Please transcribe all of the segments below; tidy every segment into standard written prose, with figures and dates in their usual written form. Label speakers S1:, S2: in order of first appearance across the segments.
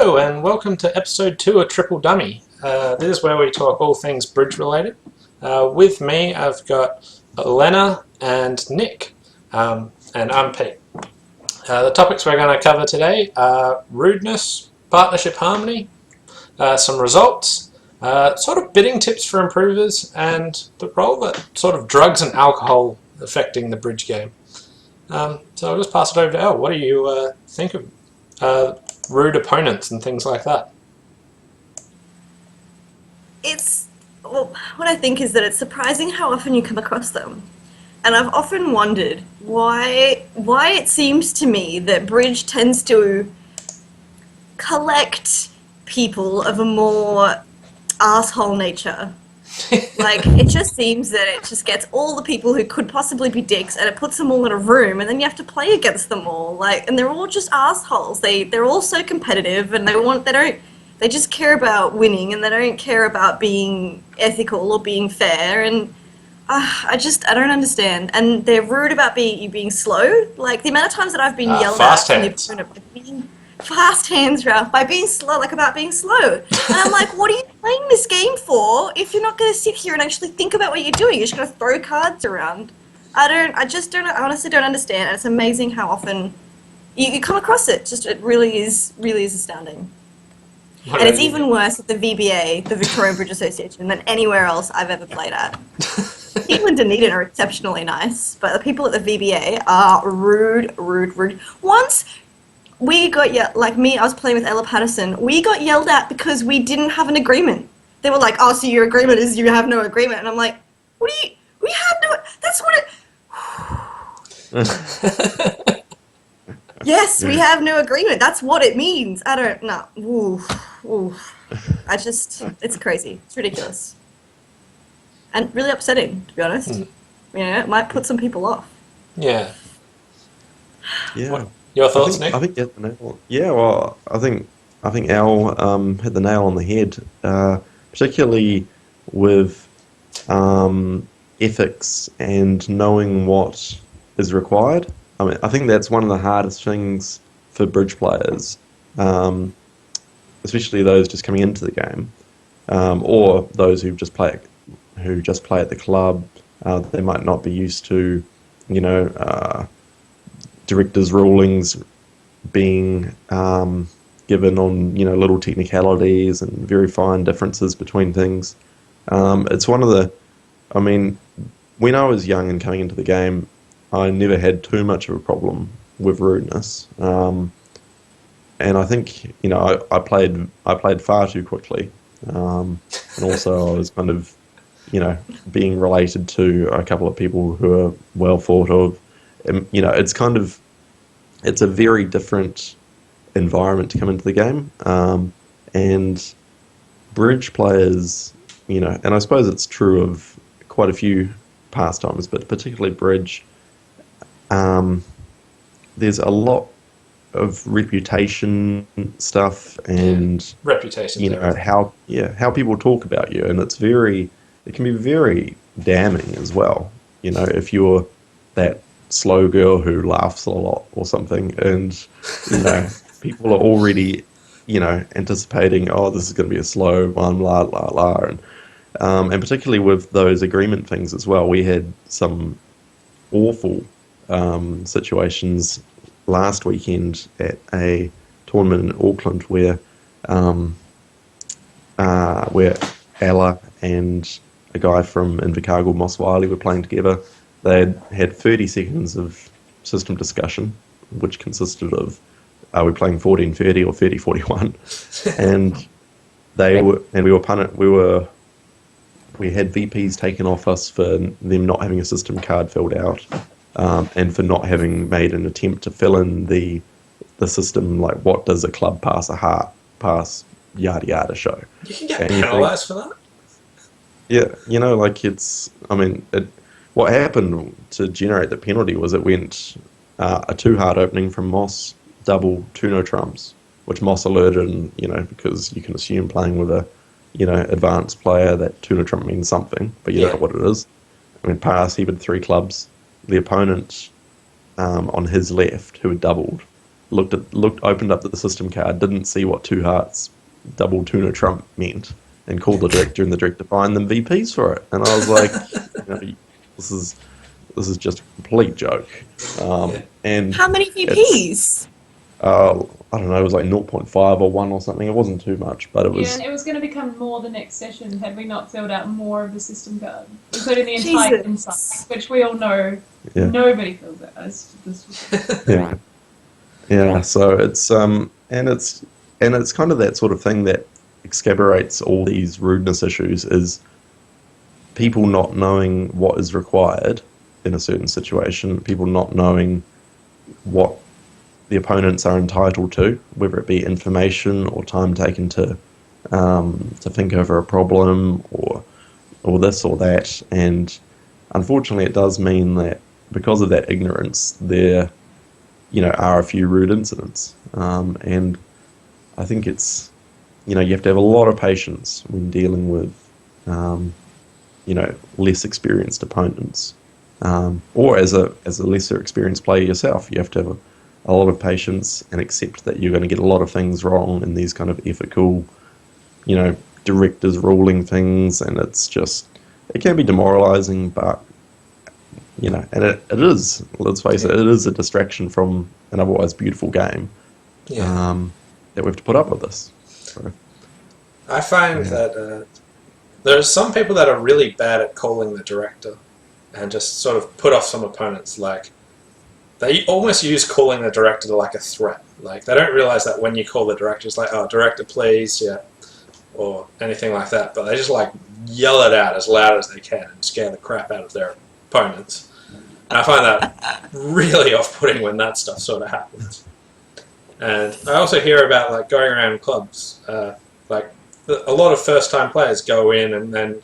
S1: Hello and welcome to episode 2 of Triple Dummy. This is where we talk all things bridge related. With me I've got Lena and Nick, and I'm Pete. The topics we're going to cover today are rudeness, partnership harmony, some results, sort of bidding tips for improvers, and the role that sort of drugs and alcohol affecting the bridge game. So I'll just pass it over to Elle. What do you think of rude opponents and things like that?
S2: What I think is that it's surprising how often you come across them. And I've often wondered why it seems to me that Bridge tends to collect people of a more asshole nature. Like, it just seems that it just gets all the people who could possibly be dicks and it puts them all in a room and then you have to play against them all. Like, and they're all just assholes. They're all so competitive and they just care about winning and they don't care about being ethical or being fair, and I don't understand. And they're rude about being slow. Like, the amount of times that I've been yelled at from the opponent by being fast hands, Ralph, by being slow, like about being slow. And I'm like, what are you playing this game for if you're not going to sit here and actually think about what you're doing? You're just going to throw cards around. I honestly don't understand. And it's amazing how often you come across it. It really is astounding. And it's even worse at the VBA, the Victorian Bridge Association, than anywhere else I've ever played at. People in Dunedin are exceptionally nice, but the people at the VBA are rude. Once we got I was playing with Ella Patterson, we got yelled at because we didn't have an agreement. They were like, oh, so your agreement is you have no agreement. And I'm like, we have no, that's what it, yes, we have no agreement. That's what it means. I don't know. It's crazy. It's ridiculous. And really upsetting, to be honest. Yeah, it might put some people off.
S1: Yeah.
S3: Yeah.
S1: Your thoughts, Nick?
S3: I think you hit the nail. Yeah, well, I think Al hit the nail on the head, particularly with ethics and knowing what is required. I mean, I think that's one of the hardest things for bridge players, especially those just coming into the game, or those who just play at the club. They might not be used to, directors' rulings being given on little technicalities and very fine differences between things. It's one of the, I mean, when I was young and coming into the game, I never had too much of a problem with rudeness, and I think I played far too quickly, and also I was kind of being related to a couple of people who are well thought of. It's a very different environment to come into the game, and bridge players, and I suppose it's true of quite a few pastimes, but particularly bridge. There's a lot of reputation stuff and
S1: reputation.
S3: How people talk about you, and it can be very damning as well. If you're that slow girl who laughs a lot or something, and people are already anticipating, oh, this is going to be a slow one, la la la, and particularly with those agreement things as well. We had some awful situations last weekend at a tournament in Auckland where Ella and a guy from Invercargill, Moss Wiley, were playing together. They had 30 seconds of system discussion, which consisted of, are we playing 14-30 or 30-41? And we had VPs taken off us for them not having a system card filled out, and for not having made an attempt to fill in the system, like what does a club pass, a heart pass, yada yada show.
S1: You can get penalised for that.
S3: Yeah, what happened to generate the penalty was it went a 2-heart opening from Moss, double 2 no trumps, which Moss alerted, and because you can assume playing with a advanced player that 2 no trump means something, but you don't know what it is. Pass, he had 3 clubs. The opponent on his left, who had doubled, opened up the system card, didn't see what two hearts double tuna trump meant, and called the director, and the director fined them VPs for it. And I was like, this is just a complete joke. And
S2: How many VPs?
S3: I don't know, it was like 0.5 or 1 or something. It wasn't too much, but it was.
S4: Yeah, and it was going to become more the next session had we not filled out more of the system card, including the entire
S2: Jesus.
S4: insight, which we all know nobody fills out.
S3: Yeah. Yeah, so it's and it's kind of that sort of thing that exacerbates all these rudeness issues, is people not knowing what is required in a certain situation, people not knowing what the opponents are entitled to, whether it be information or time taken to think over a problem or this or that. And unfortunately, it does mean that because of that ignorance, there are a few rude incidents. And I think it's, you have to have a lot of patience when dealing with, less experienced opponents. Or as a lesser experienced player yourself, you have to have a lot of patience and accept that you're going to get a lot of things wrong in these kind of ethical, directors ruling things, and it can be demoralizing, but, and it is, let's face it is a distraction from an otherwise beautiful game.
S1: Yeah.
S3: That we have to put up with this. So,
S1: I find that there's some people that are really bad at calling the director and just sort of put off some opponents. Like, they almost use calling the director like a threat. Like, they don't realize that when you call the director, it's like, oh, director, please, yeah, or anything like that. But they just, like, yell it out as loud as they can and scare the crap out of their opponents. And I find that really off-putting when that stuff sort of happens. And I also hear about, like, going around clubs, like, a lot of first-time players go in and then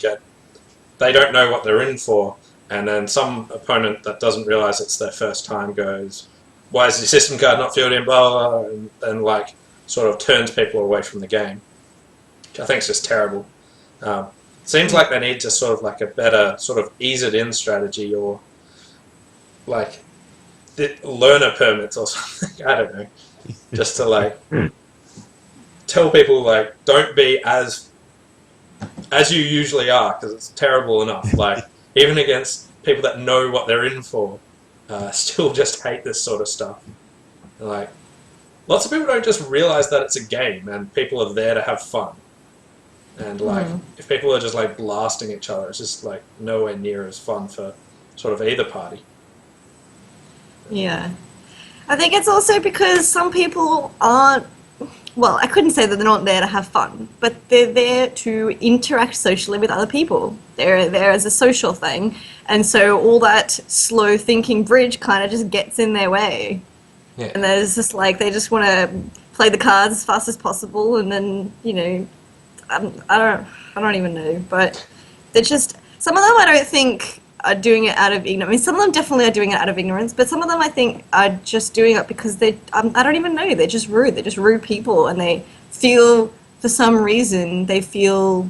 S1: they don't know what they're in for, and then some opponent that doesn't realise it's their first time goes, why is the system card not filled in, blah, blah, blah, and then, like, sort of turns people away from the game. Which I think is just terrible. Seems like they need to sort of, like, a better sort of ease-it-in strategy, or, like, learner permits or something, I don't know. Just to, like, tell people, like, don't be as you usually are, because it's terrible enough. Like, even against people that know what they're in for, still just hate this sort of stuff. Like, lots of people don't just realize that it's a game and people are there to have fun. And, like, if people are just, like, blasting each other, it's just, like, nowhere near as fun for sort of either party.
S2: Yeah. I think it's also because some people aren't, well, I couldn't say that they're not there to have fun, but they're there to interact socially with other people. They're there as a social thing, and so all that slow thinking bridge kind of just gets in their way.
S1: Yeah.
S2: And there's just like, they just want to play the cards as fast as possible, and then, I don't even know, but they're just, some of them I don't think are doing it out of ignorance. I mean, some of them definitely are doing it out of ignorance, but some of them I think are just doing it because I don't even know, they're just rude. They're just rude people, and they feel, for some reason, they feel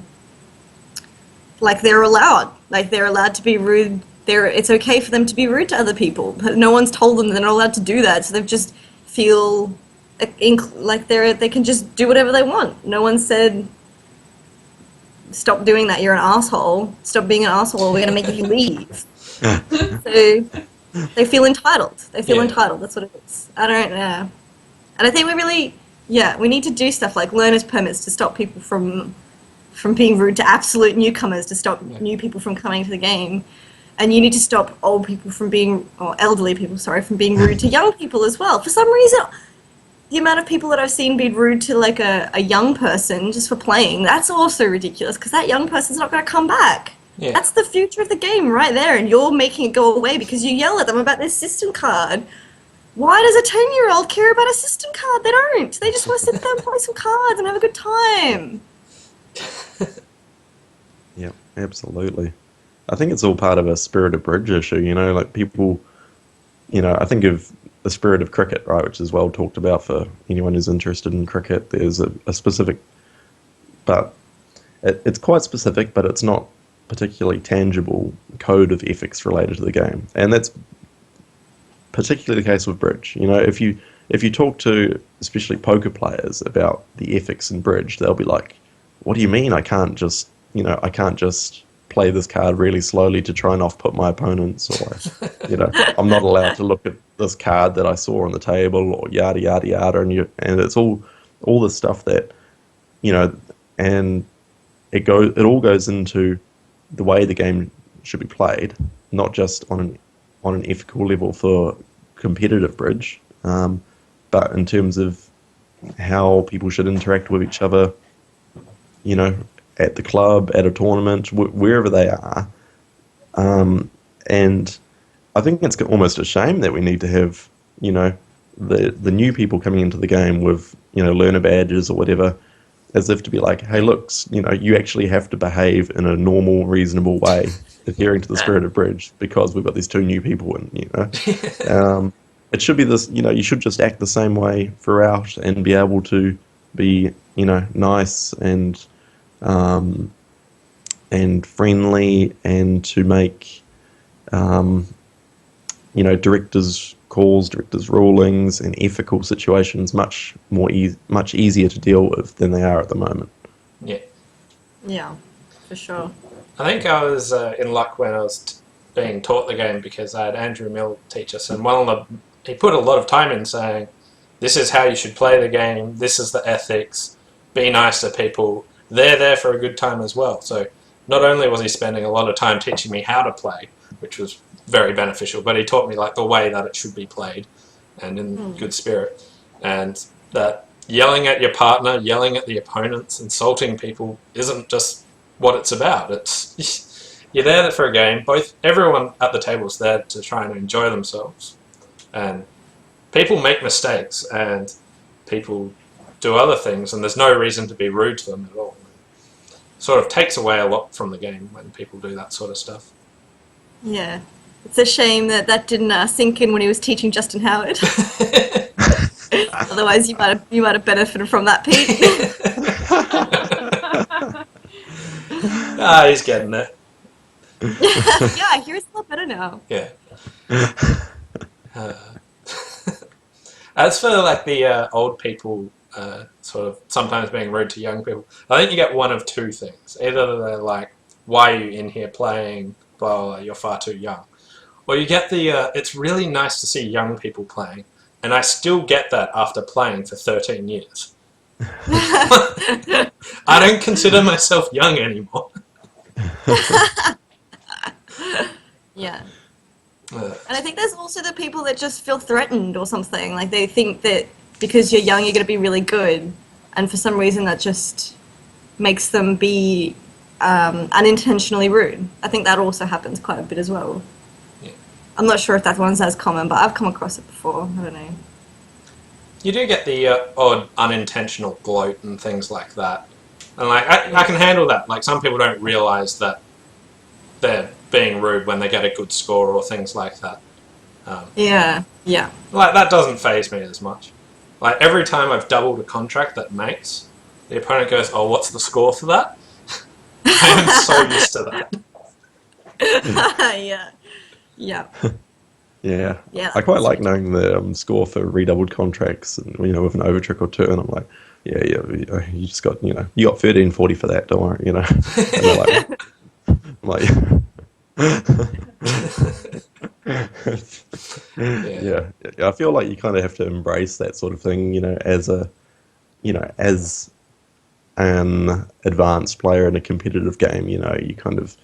S2: like they're allowed to be rude. It's okay for them to be rude to other people, but no one's told them they're not allowed to do that, so they just feel like they can just do whatever they want. No one said, stop doing that, you're an asshole, stop being an asshole, or we're going to make you leave. So they feel entitled. Entitled, that's what it is. I don't know. And I think we need to do stuff like learner's permits to stop people from being rude to absolute newcomers, to stop new people from coming to the game. And you need to stop elderly people, from being rude to young people as well. For some reason, the amount of people that I've seen be rude to, like, a young person just for playing, that's also ridiculous, because that young person's not going to come back.
S1: Yeah.
S2: That's the future of the game right there, and you're making it go away because you yell at them about their system card. Why does a 10-year-old care about a system card? They don't. They just want to sit there and play some cards and have a good time.
S3: Yeah, absolutely. I think it's all part of a spirit of bridge issue, like people, I think of the spirit of cricket, right, which is well talked about for anyone who's interested in cricket. There's a specific, but it's quite specific, but it's not particularly tangible code of ethics related to the game. And that's particularly the case with bridge. If if you talk to especially poker players about the ethics in bridge, they'll be like, "What do you mean? I can't just play this card really slowly to try and off-put my opponents, or I'm not allowed to look at this card that I saw on the table, or yada yada yada." And it's all the stuff that and it all goes into the way the game should be played, not just on an ethical level for competitive bridge, but in terms of how people should interact with each other, at the club, at a tournament, wherever they are. And I think it's almost a shame that we need to have, the new people coming into the game with, learner badges or whatever, as if to be like, hey, look, you actually have to behave in a normal, reasonable way, adhering to the spirit of bridge, because we've got these two new people, and it should be this. You should just act the same way throughout, and be able to be, nice and friendly, and to make, directors' calls, directors' rulings, and ethical situations much easier to deal with than they are at the moment.
S1: Yeah.
S2: Yeah, for sure.
S1: I think I was in luck when I was being taught the game, because I had Andrew Mill teach us, and he put a lot of time in saying, this is how you should play the game, this is the ethics, be nice to people, they're there for a good time as well. So not only was he spending a lot of time teaching me how to play, which was very beneficial, but he taught me like the way that it should be played, and in good spirit, and that yelling at your partner, yelling at the opponents, insulting people isn't just what it's about. It's you're there for a game. Everyone at the table is there to try and enjoy themselves, and people make mistakes and people do other things, and there's no reason to be rude to them at all. It sort of takes away a lot from the game when people do that sort of stuff.
S2: Yeah. It's a shame that didn't sink in when he was teaching Justin Howard. Otherwise, you might have benefited from that, Pete.
S1: He's getting there.
S2: Yeah, I hear it's a lot better now.
S1: Yeah. As for like the old people sort of sometimes being rude to young people, I think you get one of two things. Either they're like, why are you in here playing? Blah, blah, blah, you're far too young. Or you get the, it's really nice to see young people playing. And I still get that after playing for 13 years. I don't consider myself young anymore.
S2: Yeah. And I think there's also the people that just feel threatened or something. Like they think that because you're young, you're going to be really good. And for some reason, that just makes them be unintentionally rude. I think that also happens quite a bit as well.
S1: Yeah.
S2: I'm not sure if that one's as common, but I've come across it before. I don't know.
S1: You do get the odd unintentional gloat and things like that. And like I can handle that. Like some people don't realise that they're being rude when they get a good score or things like that.
S2: Yeah.
S1: Like that doesn't faze me as much. Like every time I've doubled a contract that makes, the opponent goes, "Oh, what's the score for that?" I am so used to that.
S2: Yeah.
S3: Yeah. I quite like knowing the score for redoubled contracts, and with an overtrick or two, and I'm like, you just got you got 1340 for that. Don't worry, And I'm like, yeah. I feel like you kind of have to embrace that sort of thing, as as an advanced player in a competitive game. You kind of,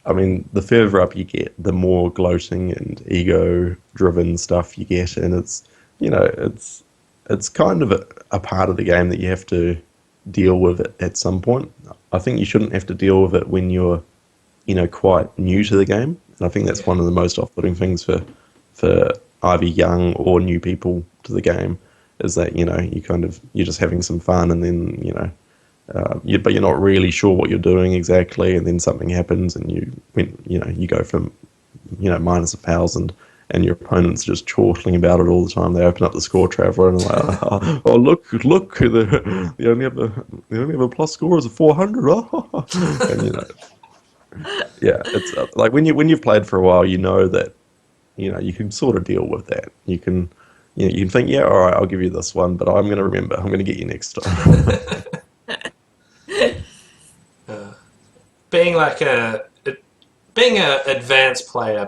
S3: the further up you get, the more gloating and ego-driven stuff you get, and it's kind of a part of the game that you have to deal with it at some point. I think you shouldn't have to deal with it when you're, quite new to the game, and I think that's one of the most off-putting things for either young or new people to the game, is that you're just having some fun, and then but you're not really sure what you're doing exactly, and then something happens, and you go from minus 1,000, and your opponent's just chortling about it all the time. They open up the score traveler and they're like, oh look, they only have a plus score is a 400. Oh. And it's like when you've played for a while, that you can sort of deal with that. You can you can think, yeah, all right, I'll give you this one, but I'm going to remember. I'm going to get you next time.
S1: Being like being a advanced player,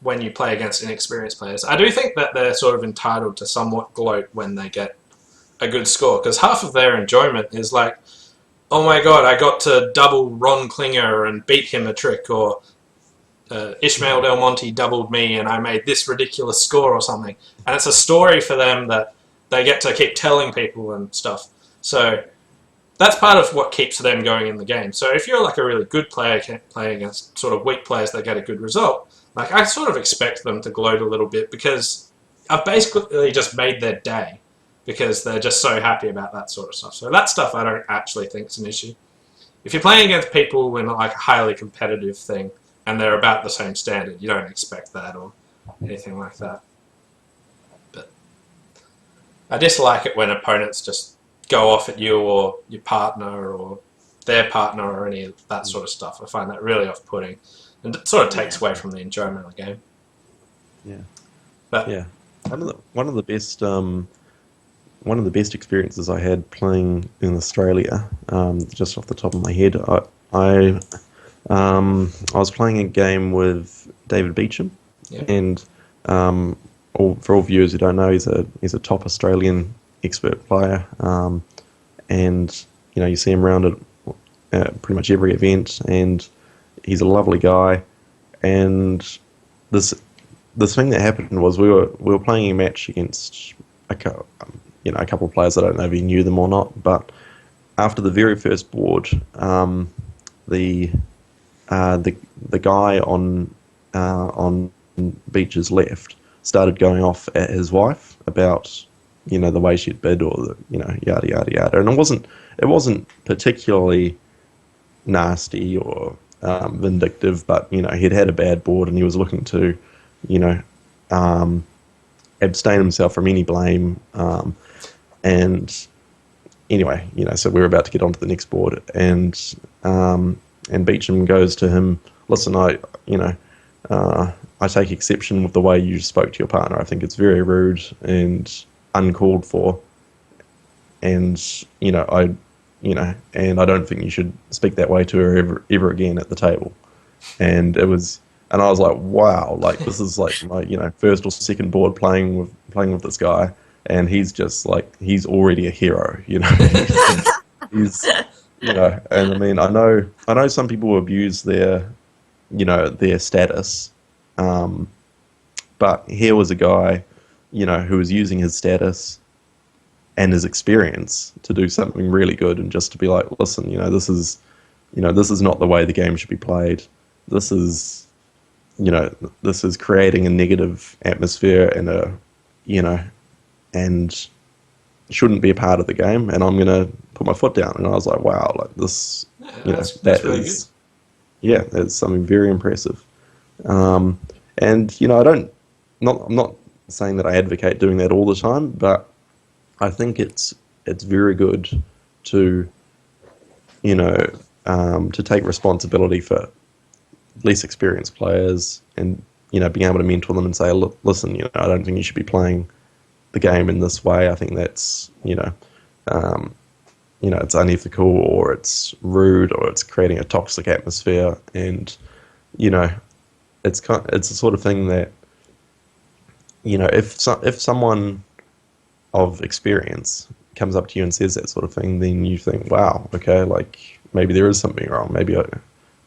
S1: when you play against inexperienced players, I do think that they're sort of entitled to somewhat gloat when they get a good score, because half of their enjoyment is like, oh my god, I got to double Ron Klinger and beat him a trick, or Ishmael Del Monte doubled me and I made this ridiculous score or something. And it's a story for them that they get to keep telling people and stuff. So that's part of what keeps them going in the game. So if you're like a really good player playing against sort of weak players that get a good result, like I sort of expect them to gloat a little bit, because I've basically just made their day, because they're just so happy about that sort of stuff. So that stuff I don't actually think is an issue. If you're playing against people in like a highly competitive thing and they're about the same standard, you don't expect that or anything like that. But I dislike it when opponents just go off at you or your partner or their partner or any of that sort of stuff. I find that really off-putting, and it sort of takes away from the enjoyment of the game.
S3: Yeah.
S1: But
S3: Yeah. One of the best experiences I had playing in Australia, just off the top of my head, I was playing a game with David Beecham,
S1: yeah.
S3: and for all viewers who don't know, he's a top Australian expert player, and you see him around at pretty much every event, and he's a lovely guy. And this thing that happened was we were playing a match against a couple of players. I don't know if he knew them or not, but after the very first board, the guy on Beach's left started going off at his wife about the way she'd bid, or yada yada yada, and it wasn't particularly nasty or vindictive, but he'd had a bad board and he was looking to abstain himself from any blame, and anyway, so we were about to get onto the next board, and Beecham goes to him, listen, I take exception with the way you spoke to your partner. I think it's very rude and uncalled for, and and I don't think you should speak that way to her ever again at the table. And I was like, wow, like this is like my first or second board playing with this guy, and he's just like, he's already a hero, he's and I mean, I know some people abuse their status, but here was a guy who was using his status and his experience to do something really good, and just to be like, listen, this is not the way the game should be played. This is creating a negative atmosphere and shouldn't be a part of the game, and I'm gonna put my foot down. And I was like, wow, like this,
S1: that's really good.
S3: Yeah, that's something very impressive. And I'm not saying that I advocate doing that all the time, but I think it's very good to to take responsibility for less experienced players, and being able to mentor them and say, look, listen, I don't think you should be playing the game in this way. I think that's it's unethical, or it's rude, or it's creating a toxic atmosphere. And it's the sort of thing that if someone of experience comes up to you and says that sort of thing, then you think, wow, okay, like maybe there is something wrong.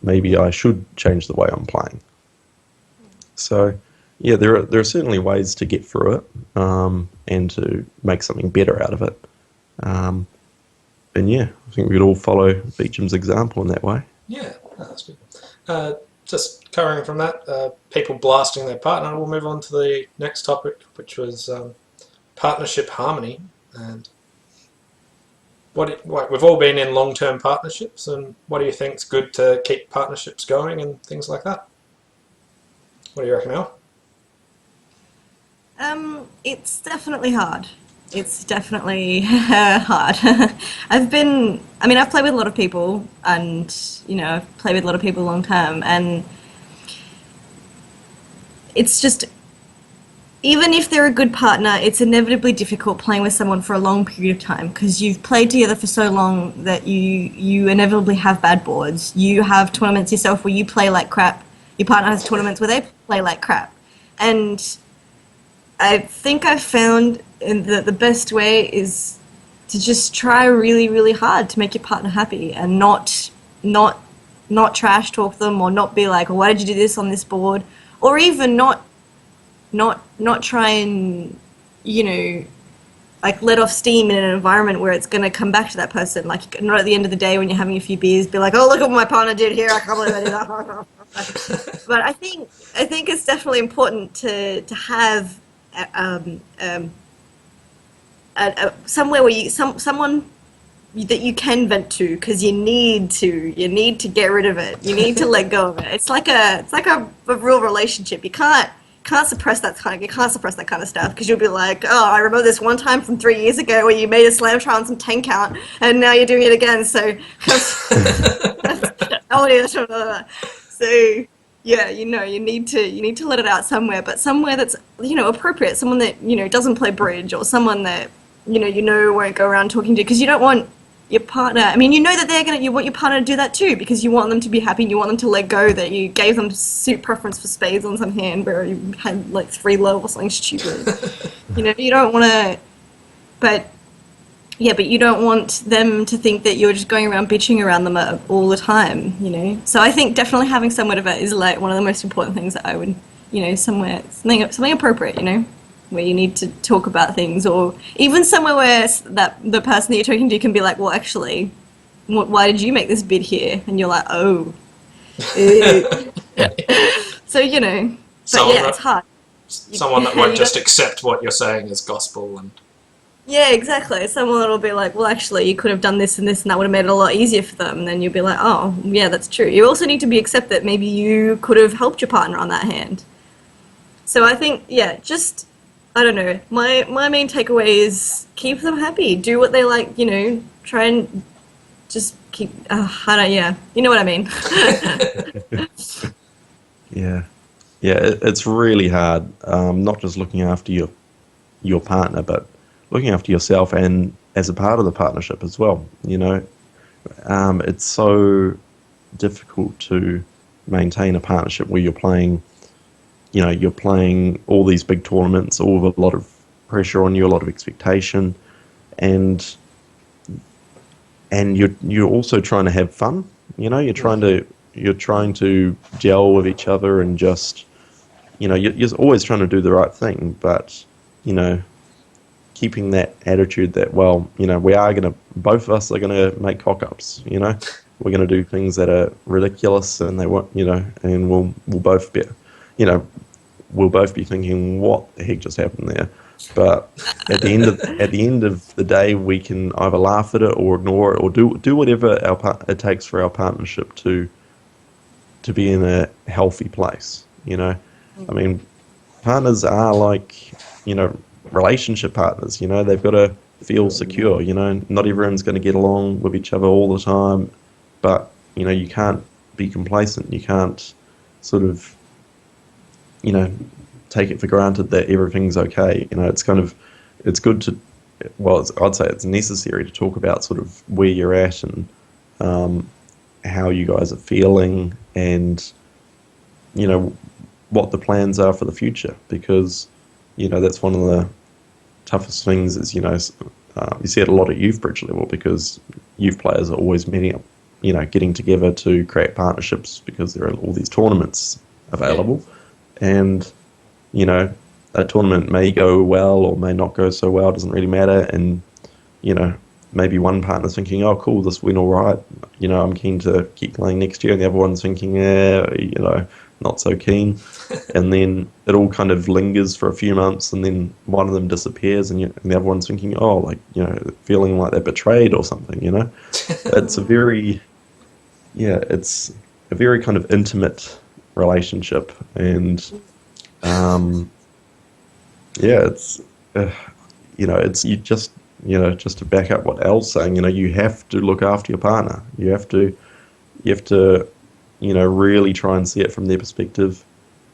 S3: Maybe I should change the way I'm playing. So yeah, there are certainly ways to get through it, and to make something better out of it. And yeah, I think we could all follow Beecham's example in that way.
S1: Yeah, that's good. Just covering from that, people blasting their partner, we'll move on to the next topic, which was partnership harmony. And we've all been in long-term partnerships, and what do you think is good to keep partnerships going and things like that? What do you reckon, Al?
S2: It's definitely hard. It's definitely hard. I've played with a lot of people, and I've played with a lot of people long term, and it's just even if they're a good partner, it's inevitably difficult playing with someone for a long period of time because you've played together for so long that you inevitably have bad boards. You have tournaments yourself where you play like crap. Your partner has tournaments where they play like crap. And I think I've found that the best way is to just try really, really hard to make your partner happy and not trash talk them or not be like, oh, why did you do this on this board? Or even not try and, you know, like let off steam in an environment where it's going to come back to that person. Like not at the end of the day when you're having a few beers, be like, oh, look at what my partner did here. I can't believe I did that. But I think it's definitely important to have somewhere where someone that you can vent to because you need to get rid of it. You need to let go of it. It's like a real relationship. You can't suppress that kind of stuff because you'll be like, oh, I remember this one time from 3 years ago where you made a slam trial on some 10 count and now you're doing it again. So yeah, you need to let it out somewhere, but somewhere that's, you know, appropriate. Someone that, you know, doesn't play bridge, or someone that you know won't go around talking to, because you don't want your partner, I mean, you know that you want your partner to do that too, because you want them to be happy and you want them to let go that you gave them suit preference for spades on some hand where you had like 3 low or something stupid. You know, you don't want to, but you don't want them to think that you're just going around bitching around them all the time, you know. So I think definitely having somewhere of it is like one of the most important things that I would, you know, something appropriate, you know, where you need to talk about things, or even somewhere where that the person that you're talking to can be like, well, actually, why did you make this bid here? And you're like, oh. So, you know, but yeah, it's hard.
S1: Someone that won't just accept what you're saying as gospel and...
S2: Yeah, exactly. Someone will be like, well, actually, you could have done this and this, and that would have made it a lot easier for them. And then you'll be like, oh, yeah, that's true. You also need to accept that maybe you could have helped your partner on that hand. So I think, yeah, just, I don't know. My main takeaway is keep them happy. Do what they like, you know, try and just keep, you know what I mean.
S3: Yeah, it's really hard. Not just looking after your partner, but looking after yourself and as a part of the partnership as well. You know, it's so difficult to maintain a partnership where you're playing all these big tournaments, all with a lot of pressure on you, a lot of expectation, and you're also trying to have fun. You know, you're trying to gel with each other and just, you know, you're always trying to do the right thing, but, you know, keeping that attitude that, well, you know, both of us are going to make cock-ups, you know. We're going to do things that are ridiculous and they won't, you know, and we'll both be, you know, we'll both be thinking, what the heck just happened there? But at the end of the day, we can either laugh at it or ignore it or do whatever it takes for our partnership to be in a healthy place, you know. I mean, partners are like, you know, relationship partners, you know, they've got to feel secure, you know. Not everyone's going to get along with each other all the time, but, you know, you can't be complacent. You can't sort of, you know, take it for granted that everything's okay. You know, it's good to, well, I'd say it's necessary to talk about sort of where you're at and how you guys are feeling and, you know, what the plans are for the future, because, you know, that's one of the toughest things is, you know, you see it a lot at youth bridge level because youth players are always meeting up, you know, getting together to create partnerships because there are all these tournaments available. And, you know, a tournament may go well or may not go so well, it doesn't really matter. And, you know, maybe one partner's thinking, oh, cool, this went all right, you know, I'm keen to keep playing next year. And the other one's thinking, you know, not so keen. And then it all kind of lingers for a few months and then one of them disappears and the other one's thinking, oh, like, you know, feeling like they're betrayed or something, you know. It's a very kind of intimate relationship. And, it's, you know, it's, just to back up what Elle's saying, you know, you have to look after your partner. You have to, you know, really try and see it from their perspective.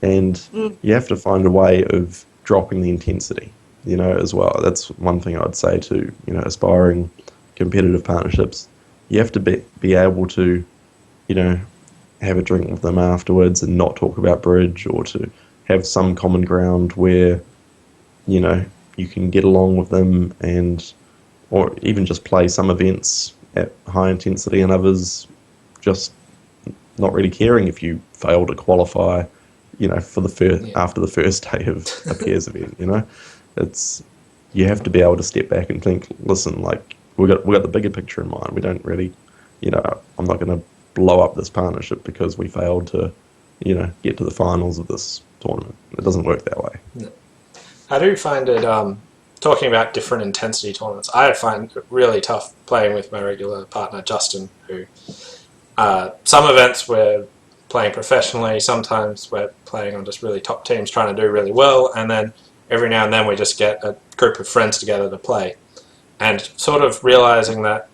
S3: And you have to find a way of dropping the intensity, as well. That's one thing I'd say to, aspiring competitive partnerships. You have to be able to, have a drink with them afterwards and not talk about bridge, or to have some common ground where, you can get along with them, or even just play some events at high intensity and others just not really caring if you fail to qualify, for the first after the first day of a pairs event. It's, you have to be able to step back and think, listen, like we got the bigger picture in mind. We don't really, I'm not going to blow up this partnership because we failed to, get to the finals of this tournament. It doesn't work that way.
S1: No. I do find it, talking about different intensity tournaments, I find it really tough playing with my regular partner, Justin, who some events we're playing professionally, sometimes we're playing on just really top teams trying to do really well, and then every now and then we just get a group of friends together to play. And sort of realizing that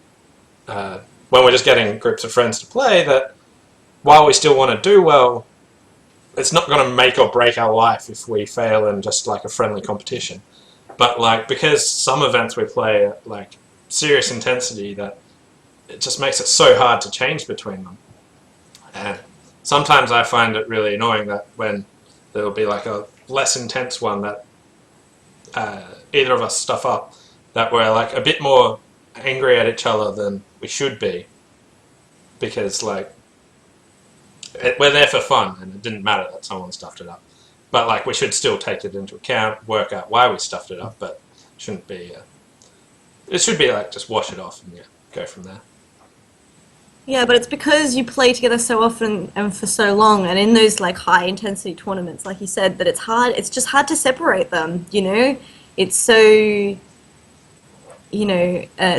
S1: when we're just getting groups of friends to play, that while we still want to do well, it's not going to make or break our life if we fail in just like a friendly competition. But like, because some events we play at like serious intensity, that it just makes it so hard to change between them. And sometimes I find it really annoying that when there'll be like a less intense one that either of us stuff up, that we're like a bit more angry at each other than we should be, because like we're there for fun and it didn't matter that someone stuffed it up, but like we should still take it into account, work out why we stuffed it up, but shouldn't be it should be like just wash it off and go from there.
S2: Yeah, but it's because you play together so often and for so long, and in those like high intensity tournaments, like you said, that it's hard. It's just hard to separate them. It's so,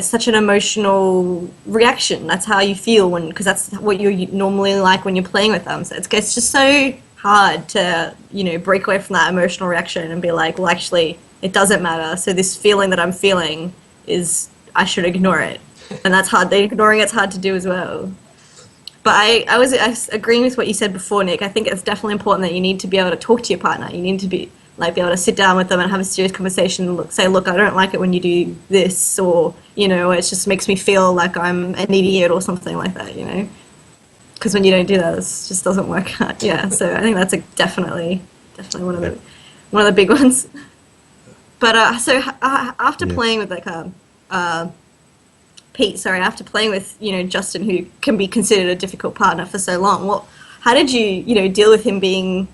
S2: such an emotional reaction. That's how you feel because that's what you're normally like when you're playing with them. So it's just so hard to, break away from that emotional reaction and be like, well, actually, it doesn't matter. So this feeling that I'm feeling I should ignore it. And that's hard. Ignoring it's hard to do as well. But I was agreeing with what you said before, Nick. I think it's definitely important that you need to be able to talk to your partner. You need to be able to sit down with them and have a serious conversation and say, look, I don't like it when you do this, or, it just makes me feel like I'm an idiot or something like that, Because when you don't do that, it just doesn't work out. Yeah, so I think that's definitely one of the big ones. But after playing with Pete, after playing with, Justin, who can be considered a difficult partner for so long, how did you, deal with him being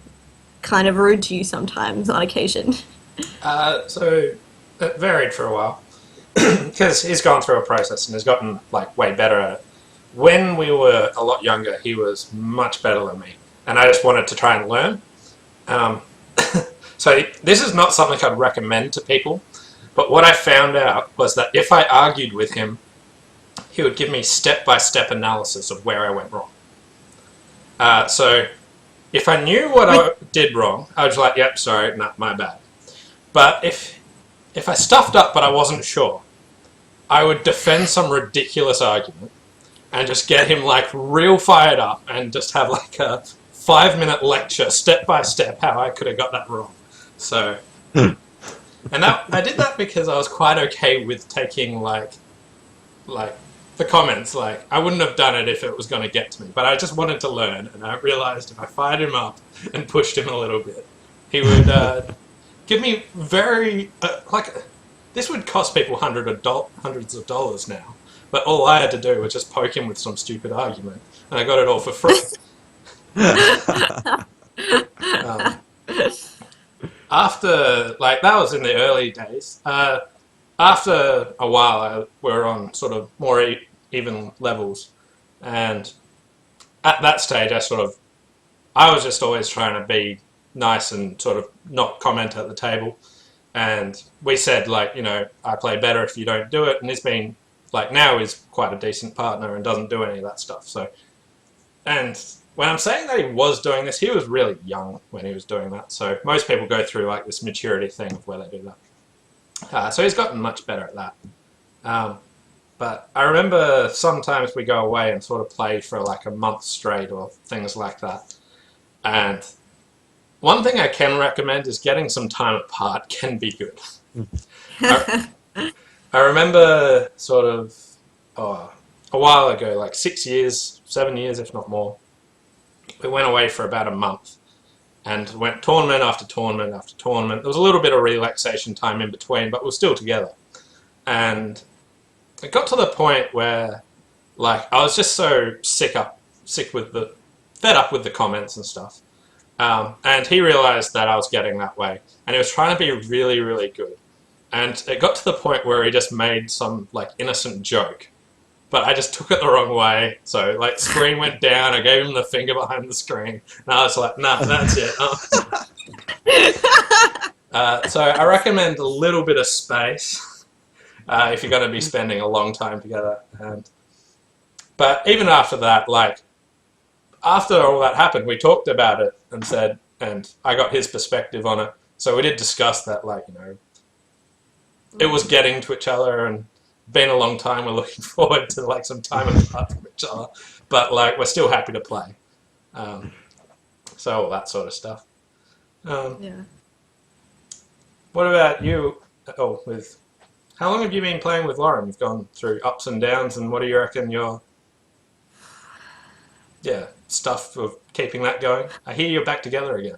S2: kind of rude to you sometimes on occasion?
S1: So it varied for a while because he's gone through a process and has gotten like way better at it. When we were a lot younger, he was much better than me, and I just wanted to try and learn. So this is not something I'd recommend to people, but what I found out was that if I argued with him, he would give me step-by-step analysis of where I went wrong. So if I knew what I did wrong, I was like, yep, sorry, nah, my bad. But if I stuffed up but I wasn't sure, I would defend some ridiculous argument and just get him like real fired up and just have like a 5-minute lecture step-by-step how I could have got that wrong. So, and I did that because I was quite okay with taking like the comments. Like, I wouldn't have done it if it was going to get to me, but I just wanted to learn, and I realized if I fired him up and pushed him a little bit, he would give me very this would cost people hundreds of dollars now, but all I had to do was just poke him with some stupid argument, and I got it all for free. After, like, that was in the early days. After a while, we were on sort of more even levels, and at that stage, I was just always trying to be nice and sort of not comment at the table, and we said, like, I play better if you don't do it, and he's been, like, now he's quite a decent partner and doesn't do any of that stuff, so, and when I'm saying that he was doing this, he was really young when he was doing that. So most people go through like this maturity thing of where they do that. So he's gotten much better at that. But I remember sometimes we go away and sort of play for like a month straight or things like that. And one thing I can recommend is getting some time apart can be good. I, I remember sort of a while ago, like 6 years, 7 years, if not more, we went away for about a month and went tournament after tournament after tournament. There was a little bit of relaxation time in between, but we were still together. And it got to the point where, like, I was just so fed up with the comments and stuff. And he realized that I was getting that way, and he was trying to be really, really good. And it got to the point where he just made some like innocent joke, but I just took it the wrong way. So like, screen went down. I gave him the finger behind the screen, and I was like, "Nah, that's it." So I recommend a little bit of space if you're going to be spending a long time together. But even after that, like, after all that happened, we talked about it and said, and I got his perspective on it. So we did discuss that, like, it was getting to each other, and been a long time. We're looking forward to like some time apart from each other, but like, we're still happy to play. So all that sort of stuff.
S2: Yeah.
S1: What about you? How long have you been playing with Lauren? You've gone through ups and downs, and what do you reckon your stuff of keeping that going? I hear you're back together again.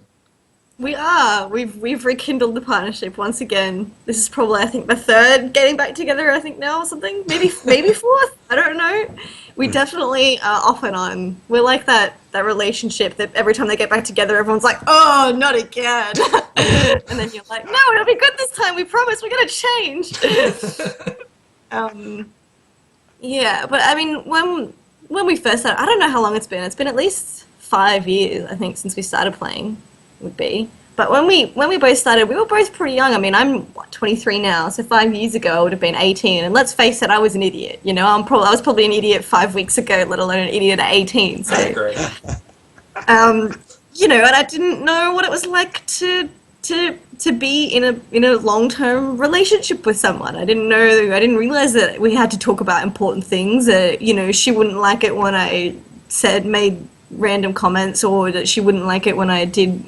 S2: We are. We've rekindled the partnership once again. This is probably, I think, the third getting back together, I think, now, or something. Maybe fourth. I don't know. We definitely are off and on. We're like that relationship that every time they get back together, everyone's like, "Oh, not again." And then you're like, "No, it'll be good this time. We promise. We're gonna change." Yeah, but I mean, when we first started, I don't know how long it's been. It's been at least 5 years, I think, since we started playing. Would be. But when we both started, we were both pretty young. I mean, I'm 23 now, so 5 years ago I would have been 18. And let's face it, I was an idiot. I was probably an idiot 5 weeks ago, let alone an idiot at 18. So,
S1: I agree.
S2: And I didn't know what it was like to be in a long-term relationship with someone. I didn't realize that we had to talk about important things. She wouldn't like it when I made random comments, or that she wouldn't like it when I did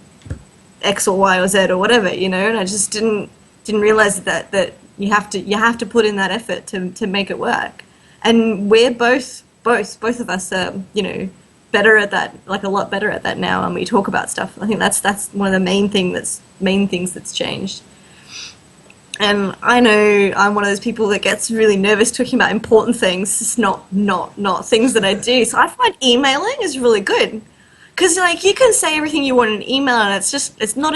S2: X or Y or Z or whatever, and I just didn't realize that you have to put in that effort to make it work. And we're both of us are, better at that, like a lot better at that now, and we talk about stuff. I think that's one of the main things that's changed. And I know I'm one of those people that gets really nervous talking about important things. It's not things that I do. So I find emailing is really good. Because like, you can say everything you want in an email, and it's not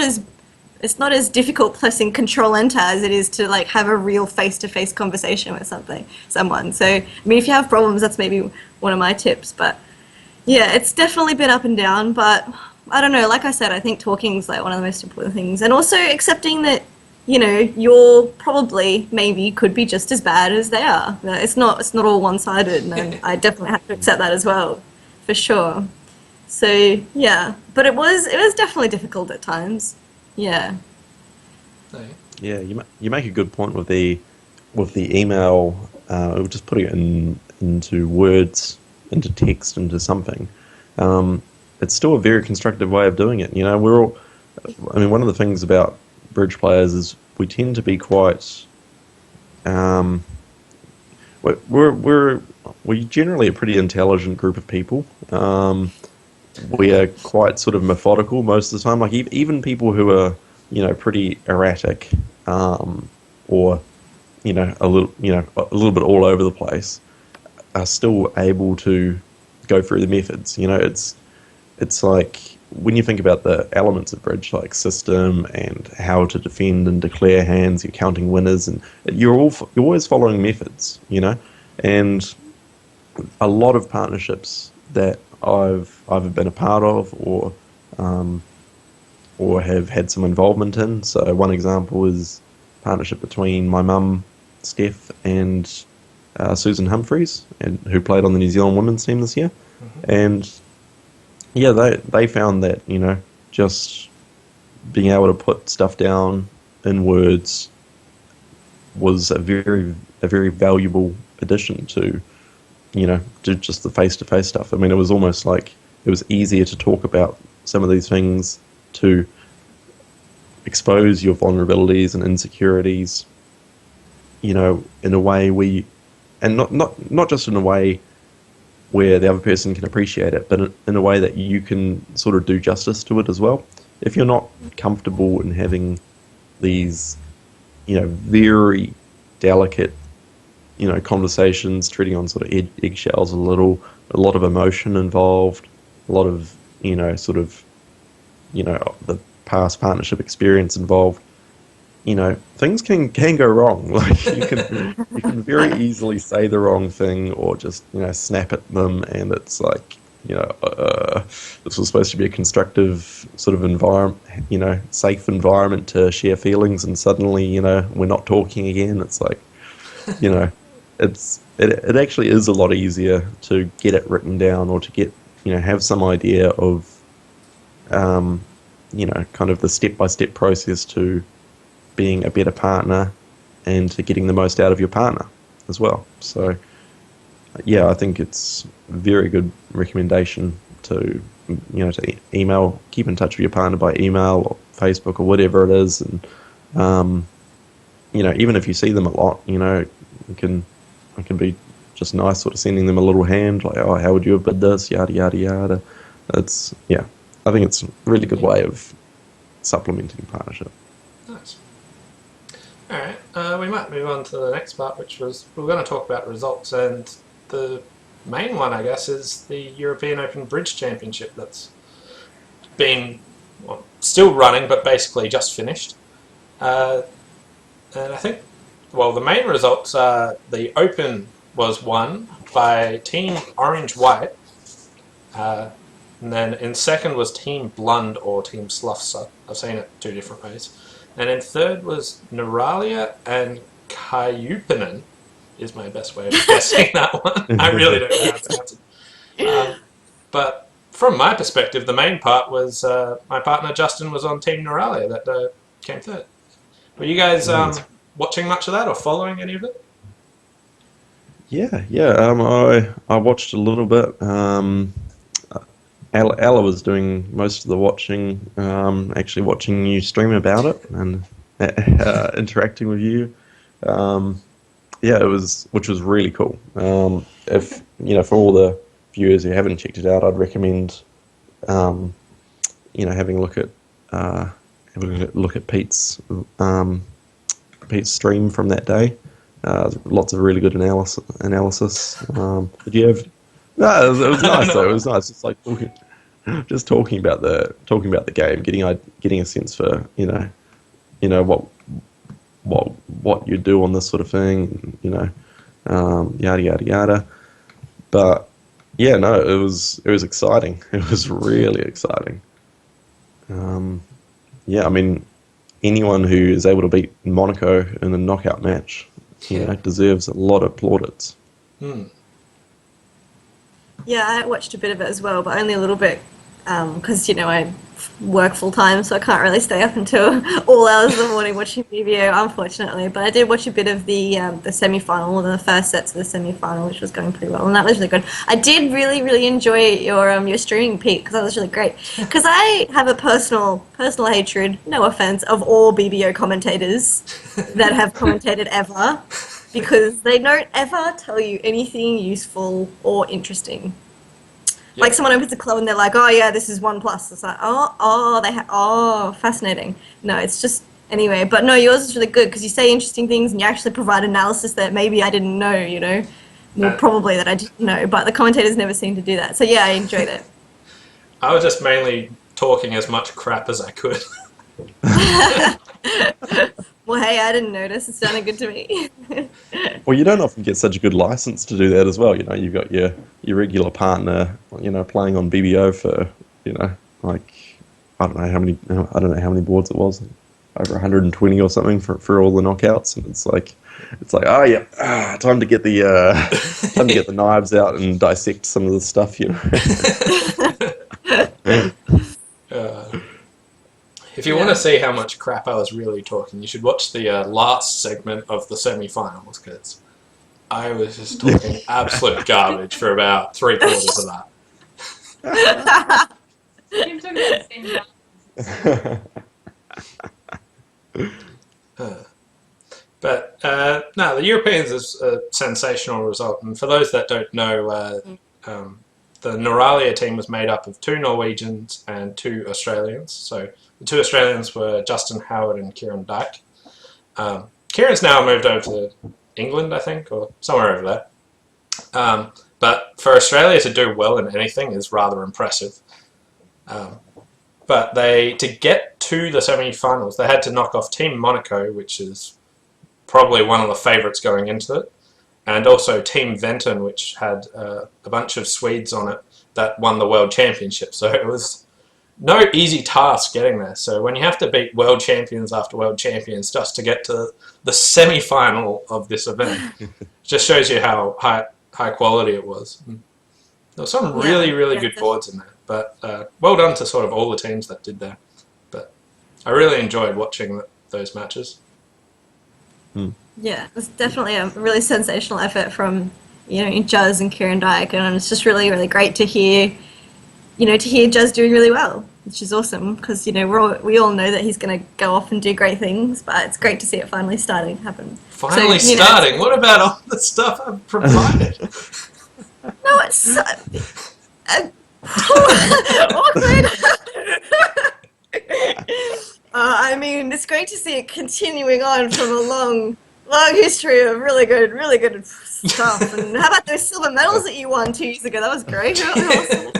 S2: as difficult pressing Control-Enter as it is to like have a real face-to-face conversation with someone. So I mean, if you have problems, that's maybe one of my tips. But yeah, it's definitely been up and down. But I don't know. Like I said, I think talking is like one of the most important things, and also accepting that you're probably maybe could be just as bad as they are. It's not all one-sided, and I definitely have to accept that as well, for sure. So yeah, but it was definitely difficult at times. Yeah.
S3: Yeah, you make a good point with the email, just putting it into words, into text, into something. It's still a very constructive way of doing it. One of the things about bridge players is we tend to be quite. We're generally a pretty intelligent group of people. We are quite sort of methodical most of the time. Like even people who are pretty erratic, or a little bit all over the place, are still able to go through the methods. It's like, when you think about the elements of bridge, like system and how to defend and declare hands, you're counting winners, and you're always following methods, and a lot of partnerships that I've either been a part of or have had some involvement in. So one example is partnership between my mum, Steph, and Susan Humphreys, who played on the New Zealand women's team this year. Mm-hmm. And yeah, they found that, just being able to put stuff down in words was a very valuable addition to just the face-to-face stuff. I mean, it was almost like it was easier to talk about some of these things to expose your vulnerabilities and insecurities, you know, in a way and not just in a way where the other person can appreciate it, but in a way that you can sort of do justice to it as well. If you're not comfortable in having these, you know, very delicate, you know, conversations, treating on sort of eggshells a lot of emotion involved, a lot of, you know, sort of, you know, the past partnership experience involved, you know, things can go wrong. Like you can very easily say the wrong thing or just, you know, snap at them, and it's like, you know, this was supposed to be a constructive sort of environment, you know, safe environment to share feelings, and suddenly, you know, we're not talking again. It's like, you know, it actually is a lot easier to get it written down, or to get, you know, have some idea of, you know, kind of the step-by-step process to being a better partner and to getting the most out of your partner as well. So, yeah, I think it's a very good recommendation to, you know, to email, keep in touch with your partner by email or Facebook or whatever it is. And, you know, even if you see them a lot, you know, it can be just nice sort of sending them a little hand, like, oh, how would you have bid this, yada, yada, yada. It's, yeah, I think it's a really good way of supplementing partnership.
S1: Nice. Alright, we might move on to the next part, which was, we're going to talk about results, and the main one, I guess, is the European Open Bridge Championship that's been, well, still running, but basically just finished. And I think, well, the main results are the Open was won by Team Orange-White, and then in second was Team Blund or Team Slufsa. I've seen it two different ways. And in third was Neuralia and Kayupinen, is my best way of guessing that one. I really don't know how it's pronounced. But from my perspective, the main part was my partner Justin was on Team Neuralia that came third. Were you guys watching much of that or following any of it?
S3: Yeah. I watched a little bit. Ella was doing most of the watching, actually watching you stream about it and interacting with you. Yeah, which was really cool. If, you know, for all the viewers who haven't checked it out, I'd recommend, you know, having a look at Pete's stream from that day. Lots of really good analysis. Did you have? No, it was nice though. It was nice, just like talking about the game, getting a sense for, you know what you do on this sort of thing, you know, yada yada yada. But yeah, no, it was exciting. It was really exciting. Yeah, I mean, anyone who is able to beat Monaco in a knockout match, you know, deserves a lot of plaudits.
S2: Yeah, I watched a bit of it as well, but only a little bit, because, you know, I work full time, so I can't really stay up until all hours of the morning watching BBO, unfortunately. But I did watch a bit of the semi-final, the first sets of the semi-final, which was going pretty well, and that was really good. I did really, really enjoy your streaming, Pete, because that was really great. Because I have a personal hatred, no offense, of all BBO commentators that have commentated ever, because they don't ever tell you anything useful or interesting.
S1: Yep.
S2: Like someone opens a club and they're like, oh yeah, this is 1+. It's like, fascinating. No, it's just, anyway. But no, yours is really good because you say interesting things and you actually provide analysis that maybe I didn't know, you know. Well, probably that I didn't know, but the commentators never seem to do that. So yeah, I enjoyed it.
S1: I was just mainly talking as much crap as I could.
S2: Well, hey, I didn't notice. It sounded good to me.
S3: Well, you don't often get such a good license to do that as well. You know, you've got your regular partner, you know, playing on BBO for, you know, like, I don't know how many boards it was, over 120 or something for all the knockouts, and it's like, oh yeah, time to get the knives out and dissect some of the stuff, you know.
S1: If you want to see how much crap I was really talking, you should watch the last segment of the semi-finals, because I was just talking absolute garbage for about 3/4 of that.
S4: You've talked about the same
S1: But no, the Europeans is a sensational result. And for those that don't know, the Noralia team was made up of 2 Norwegians and 2 Australians. So the 2 Australians were Justin Howard and Kieran Dyke. Kieran's now moved over to England, I think, or somewhere over there. But for Australia to do well in anything is rather impressive. But to get to the semi-finals, they had to knock off Team Monaco, which is probably one of the favourites going into it, and also Team Venton, which had a bunch of Swedes on it that won the World Championship. So it was no easy task getting there. So when you have to beat world champions after world champions just to get to the semi-final of this event, just shows you how high quality it was. There were some really good boards in there. But well done to sort of all the teams that did that. But I really enjoyed watching those matches.
S2: Yeah, it was definitely a really sensational effort from, Juz and Kieran Dyke, and it's just really great to hear, Juz doing really well, which is awesome because, we all know that he's going to go off and do great things, but it's great to see it finally starting to happen.
S1: Finally starting? What about all the stuff I've provided?
S2: No, it's so awkward. I mean, it's great to see it continuing on from a long history of really good stuff. And how about those silver medals that you won 2 years ago? That was great. Awesome.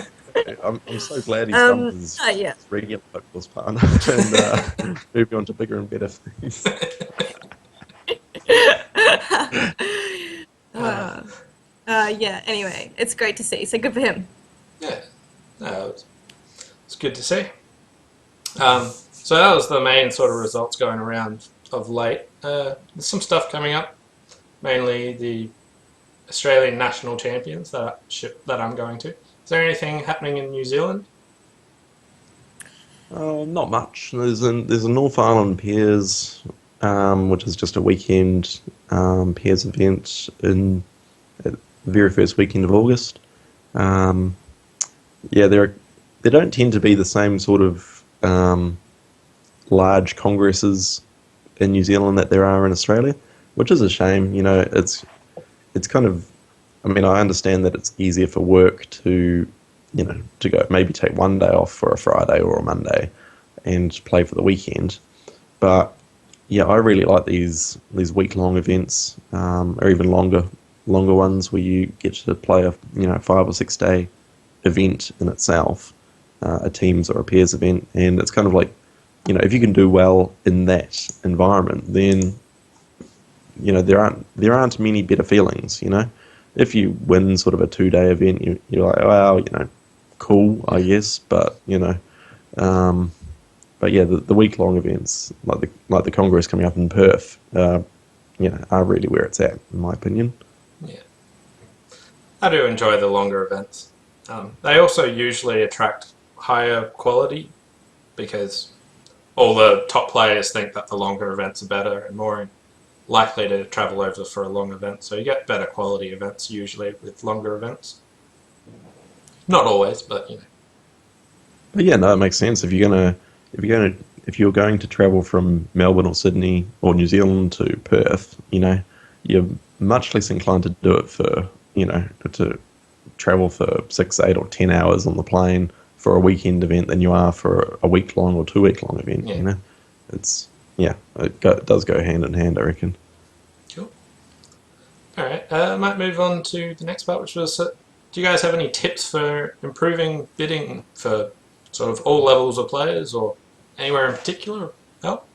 S3: I'm so glad he's done his regular football's partner and moving on to bigger and better things.
S2: Anyway, it's great to see. So good for him.
S1: Yeah, it's good to see. So that was the main sort of results going around of late. There's some stuff coming up, mainly the Australian National Champions that I'm going to. Is there anything happening in New Zealand?
S3: Not much. There's a North Island Pairs, which is just a weekend pairs event in the very first weekend of August. They don't tend to be the same sort of large congresses in New Zealand that there are in Australia, which is a shame. It's kind of, I mean, I understand that it's easier for work to go maybe take one day off for a Friday or a Monday and play for the weekend. But yeah, I really like these week-long events, or even longer ones where you get to play a 5 or 6 day event in itself, a teams or a pairs event, and it's kind of like, if you can do well in that environment, then there aren't many better feelings. If you win sort of a 2 day event, you're like, well, cool, I guess, but but yeah, the week long events like the Congress coming up in Perth, are really where it's at, in my opinion.
S1: Yeah, I do enjoy the longer events. They also usually attract higher quality because all the top players think that the longer events are better and more likely to travel over for a long event. So you get better quality events usually with longer events. Not always, but
S3: But yeah, no, it makes sense. If you're going to travel from Melbourne or Sydney or New Zealand to Perth, you're much less inclined to do it for to travel for 6, 8, or 10 hours on the plane for a weekend event than you are for a week-long or 2 week-long event.
S1: Yeah.
S3: It does go hand in hand, I reckon.
S1: Cool. All right, I might move on to the next part, which was, do you guys have any tips for improving bidding for sort of all levels of players or anywhere in particular? Help?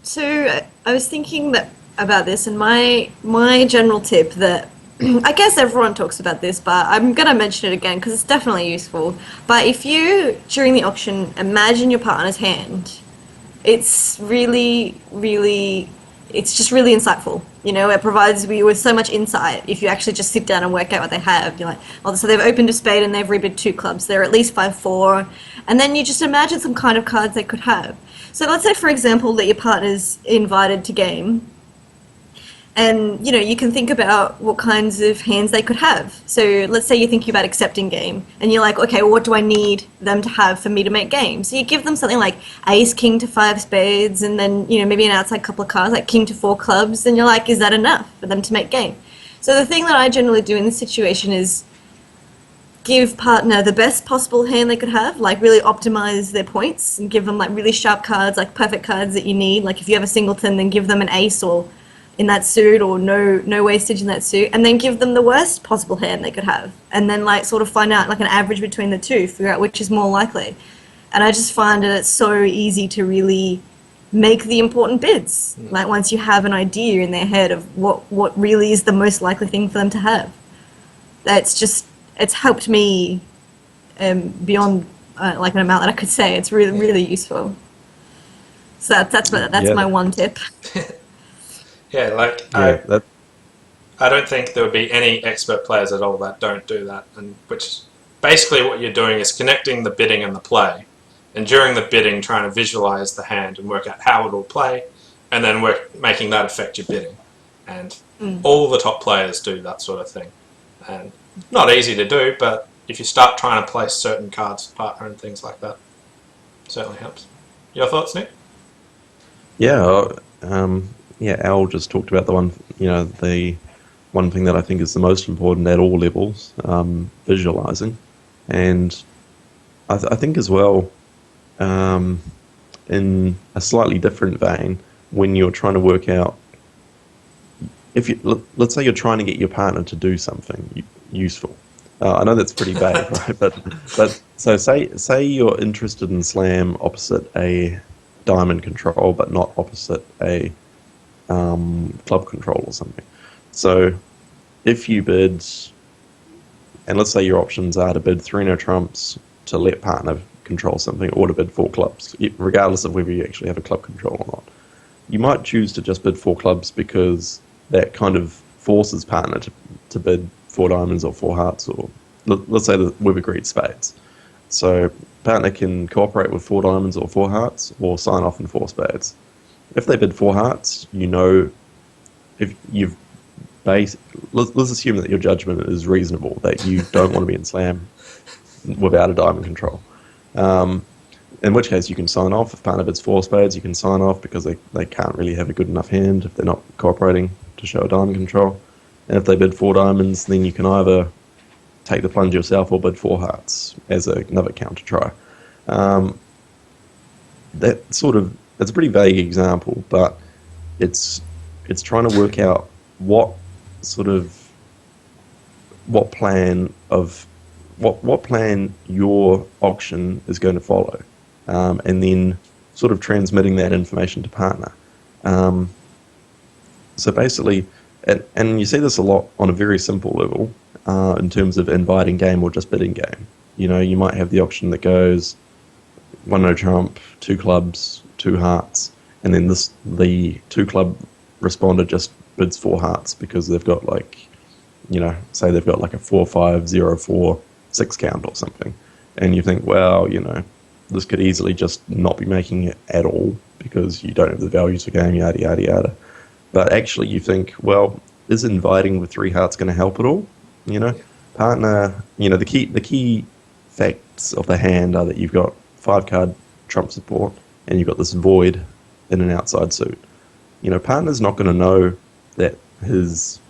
S2: So I was thinking about this, and my general tip that I guess everyone talks about this, but I'm going to mention it again because it's definitely useful. But if you, during the auction, imagine your partner's hand, it's just really insightful. It provides you with so much insight if you actually just sit down and work out what they have. You're like, oh, so they've opened a spade and they've rebid 2 clubs. They're at least 5-4. And then you just imagine some kind of cards they could have. So let's say, for example, that your partner's invited to game And you can think about what kinds of hands they could have. So let's say you're thinking about accepting game, and you're like, okay, well, what do I need them to have for me to make game? So you give them something like ace, king to 5 spades, and then maybe an outside couple of cards like king to 4 clubs, and you're like, is that enough for them to make game? So the thing that I generally do in this situation is give partner the best possible hand they could have, like really optimize their points and give them like really sharp cards, like perfect cards that you need. Like if you have a singleton, then give them an ace or in that suit, or no wastage in that suit, and then give them the worst possible hand they could have, and then like sort of find out like an average between the two, figure out which is more likely. And I just find that it's so easy to really make the important bids, like once you have an idea in their head of what really is the most likely thing for them to have. It's helped me beyond like an amount that I could say. It's really useful. So that's my one tip.
S1: Yeah, like I don't think there would be any expert players at all that don't do that, and which basically what you're doing is connecting the bidding and the play, and during the bidding trying to visualize the hand and work out how it will play, and then making that affect your bidding. And all the top players do that sort of thing, and not easy to do, but if you start trying to place certain cards for partner and things like that, it certainly helps. Your thoughts, Nick?
S3: Yeah, Al just talked about the one thing that I think is the most important at all levels, visualizing. And I think as well, in a slightly different vein, when you're trying to work out, let's say you're trying to get your partner to do something useful. I know that's pretty vague, right? But so say you're interested in slam opposite a diamond control, but not opposite a club control or something. So if you bid, and let's say your options are to bid 3 no trumps to let partner control something, or to bid 4 clubs, regardless of whether you actually have a club control or not. You might choose to just bid 4 clubs because that kind of forces partner to bid 4 diamonds or 4 hearts, or let's say that we've agreed spades. So partner can cooperate with 4 diamonds or 4 hearts, or sign off in 4 spades. If they bid 4 hearts, if you've let's assume that your judgment is reasonable, that you don't want to be in slam without a diamond control. In which case you can sign off. If partner bids 4 spades, you can sign off because they can't really have a good enough hand if they're not cooperating to show a diamond control. And if they bid 4 diamonds, then you can either take the plunge yourself or bid 4 hearts as another counter try. It's a pretty vague example, but it's trying to work out what plan your auction is going to follow, and then sort of transmitting that information to partner. So basically, and you see this a lot on a very simple level, in terms of inviting game or just bidding game. You might have the auction that goes 1 no trump, 2 clubs, 2 hearts, and then the 2 club responder just bids 4 hearts because they've got say they've got like a 4-5-0-4 6 count or something, and you think, well, this could easily just not be making it at all because you don't have the values for game, yada yada yada. But actually, you think, well, is inviting with 3 hearts going to help at all? Partner. The key facts of the hand are that you've got 5 card trump support and you've got this void in an outside suit. Partner's not going to know that his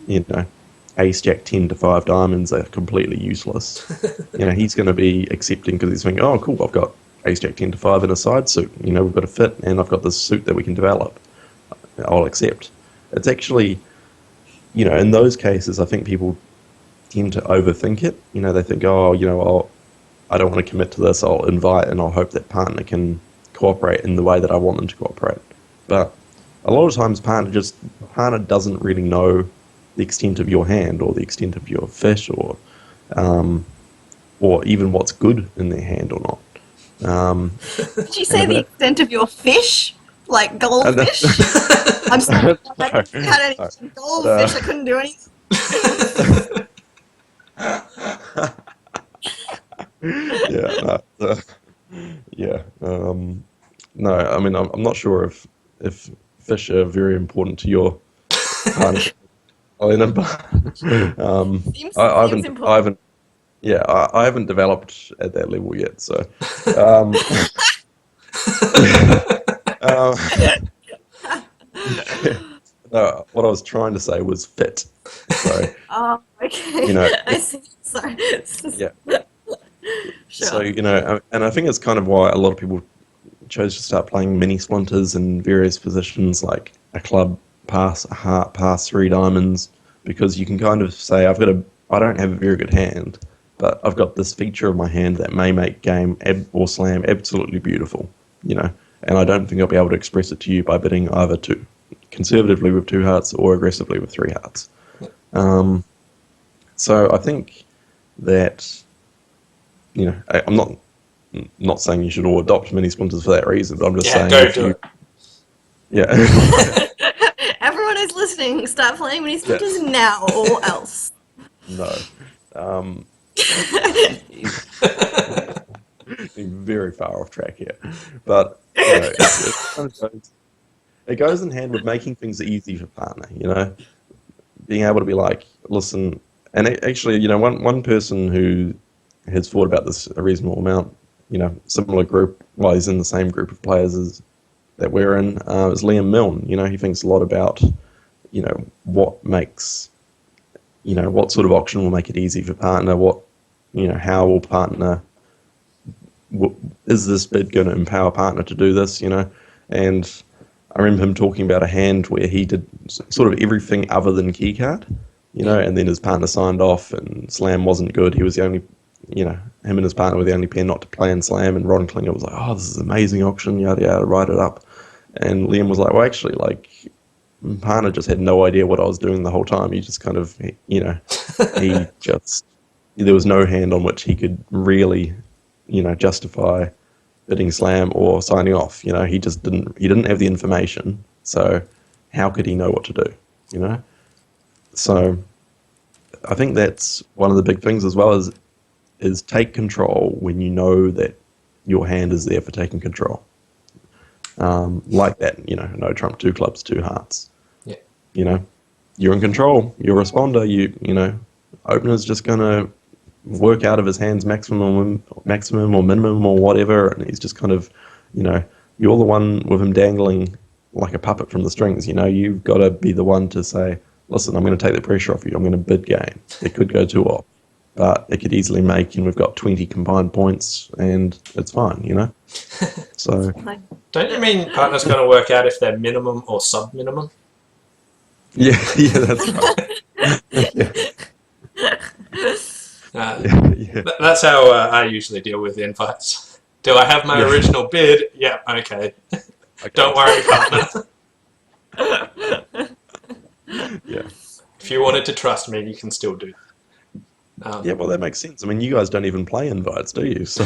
S3: ace jack 10 to 5 diamonds are completely useless. He's going to be accepting because he's thinking, oh cool, I've got ace jack 10 to 5 in a side suit, we've got a fit and I've got this suit that we can develop. I'll accept. It's actually, in those cases I think people tend to overthink it. They think, I don't want to commit to this, I'll invite and I'll hope that partner can cooperate in the way that I want them to cooperate. But a lot of times partner doesn't really know the extent of your hand or the extent of your fish or even what's good in their hand or not.
S2: Did you say the extent of your fish? Like goldfish? I'm sorry, I had any goldfish, I couldn't do anything. No, I mean, I'm not sure if fish are very important to your partnership.
S3: telling him. But,
S2: Seems
S3: I
S2: important.
S3: haven't. Yeah, I haven't developed at that level yet. So, um, uh, no, what I was trying to say was fit. So,
S2: Oh,
S3: you
S2: okay.
S3: know,
S2: I see. Sorry.
S3: yeah. So,
S2: Sure.
S3: and I think it's kind of why a lot of people chose to start playing mini splinters in various positions, like a club pass, a heart pass, three diamonds, because you can kind of say, I don't have a very good hand, but I've got this feature of my hand that may make game or slam absolutely beautiful, and I don't think I'll be able to express it to you by bidding either conservatively with two hearts or aggressively with three hearts. So I think that, I'm not saying you should all adopt mini splinters for that reason, but I'm just saying
S1: go do it.
S3: Yeah.
S2: Everyone who's listening, start playing mini splinters
S3: Yes.
S2: now or else.
S3: No. Very far off track here. But, it goes in hand with making things easy for partner, being able to be like, listen, and actually, one person who has thought about this a reasonable amount, similar group, well, he's in the same group of players as that we're in, is Liam Milne. He thinks a lot about, what makes, what sort of auction will make it easy for partner, how will partner, is this bid going to empower partner to do this, and I remember him talking about a hand where he did sort of everything other than keycard, and then his partner signed off and slam wasn't good. He was the only, him and his partner were the only pair not to play in slam, and Ron Klinger was like, oh, this is an amazing auction, yada yada, write it up. And Liam was like, well, actually, partner just had no idea what I was doing the whole time. He just kind of, he just, there was no hand on which he could really, justify bidding slam or signing off. He didn't have the information. So how could he know what to do, So I think that's one of the big things as well is take control when you know that your hand is there for taking control. Like that, no trump, two clubs, two hearts.
S1: Yeah.
S3: You're in control. You're a responder. Opener's just gonna work out of his hands maximum or minimum or whatever, and he's just kind of, you're the one with him dangling like a puppet from the strings. You've got to be the one to say, listen, I'm going to take the pressure off you. I'm going to bid game. It could go 2-off, but it could easily make, and we've got 20 combined points, and it's fine. So.
S1: Don't you mean partner's going to work out if they're minimum or sub-minimum?
S3: Yeah, that's right. Yeah.
S1: That's how I usually deal with invites. Do I have my original bid? Yeah, okay. Don't worry, partner.
S3: Yeah.
S1: If you wanted to trust me, you can still do that.
S3: Yeah, well, that makes sense. I mean, you guys don't even play invites, do you? So,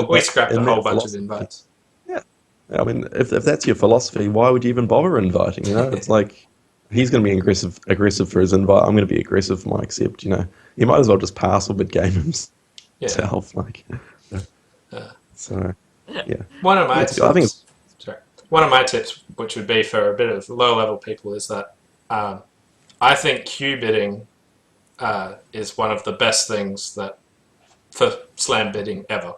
S1: we scrapped a
S3: in
S1: whole
S3: that
S1: bunch of
S3: philosophy-
S1: invites.
S3: Yeah. I mean, if that's your philosophy, why would you even bother inviting? It's like he's going to be aggressive for his invite. I'm going to be aggressive for my accept. He might as well just pass or bid game himself. So, yeah.
S1: One of my
S3: It's- I think
S1: tips, one of my tips, which would be for a bit of low-level people, is that I think queue bidding is one of the best things that for slam bidding ever.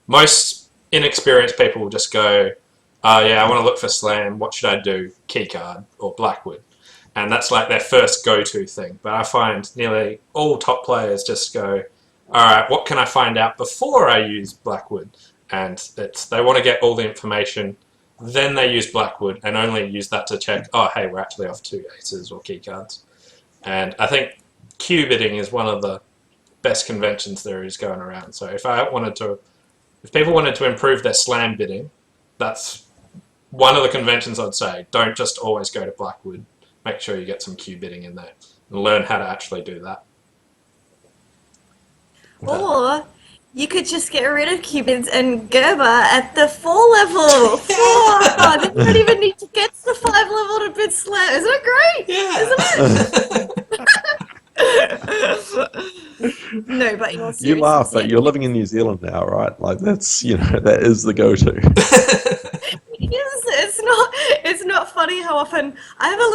S1: Most inexperienced people will just go, oh yeah, I want to look for slam, what should I do? Keycard or Blackwood. And that's like their first go-to thing. But I find nearly all top players just go, all right, what can I find out before I use Blackwood? And they want to get all the information, then they use Blackwood and only use that to check, oh hey, we're actually off 2 aces or keycards. And I think queue bidding is one of the best conventions there is going around. So if people wanted to improve their slam bidding, that's one of the conventions I'd say. Don't just always go to Blackwood. Make sure you get some queue bidding in there and learn how to actually do that.
S2: Or you could just get rid of Cubans and Gerber at the 4 level. 4! Then you don't even need to get to the 5 level to bid slam. Isn't it great?
S1: Yeah.
S2: No, but in all seriousness,
S3: You laugh, but
S2: yeah.
S3: you're living in New Zealand now, right? Like that's that is the go-to.
S2: It's not not funny how often I have a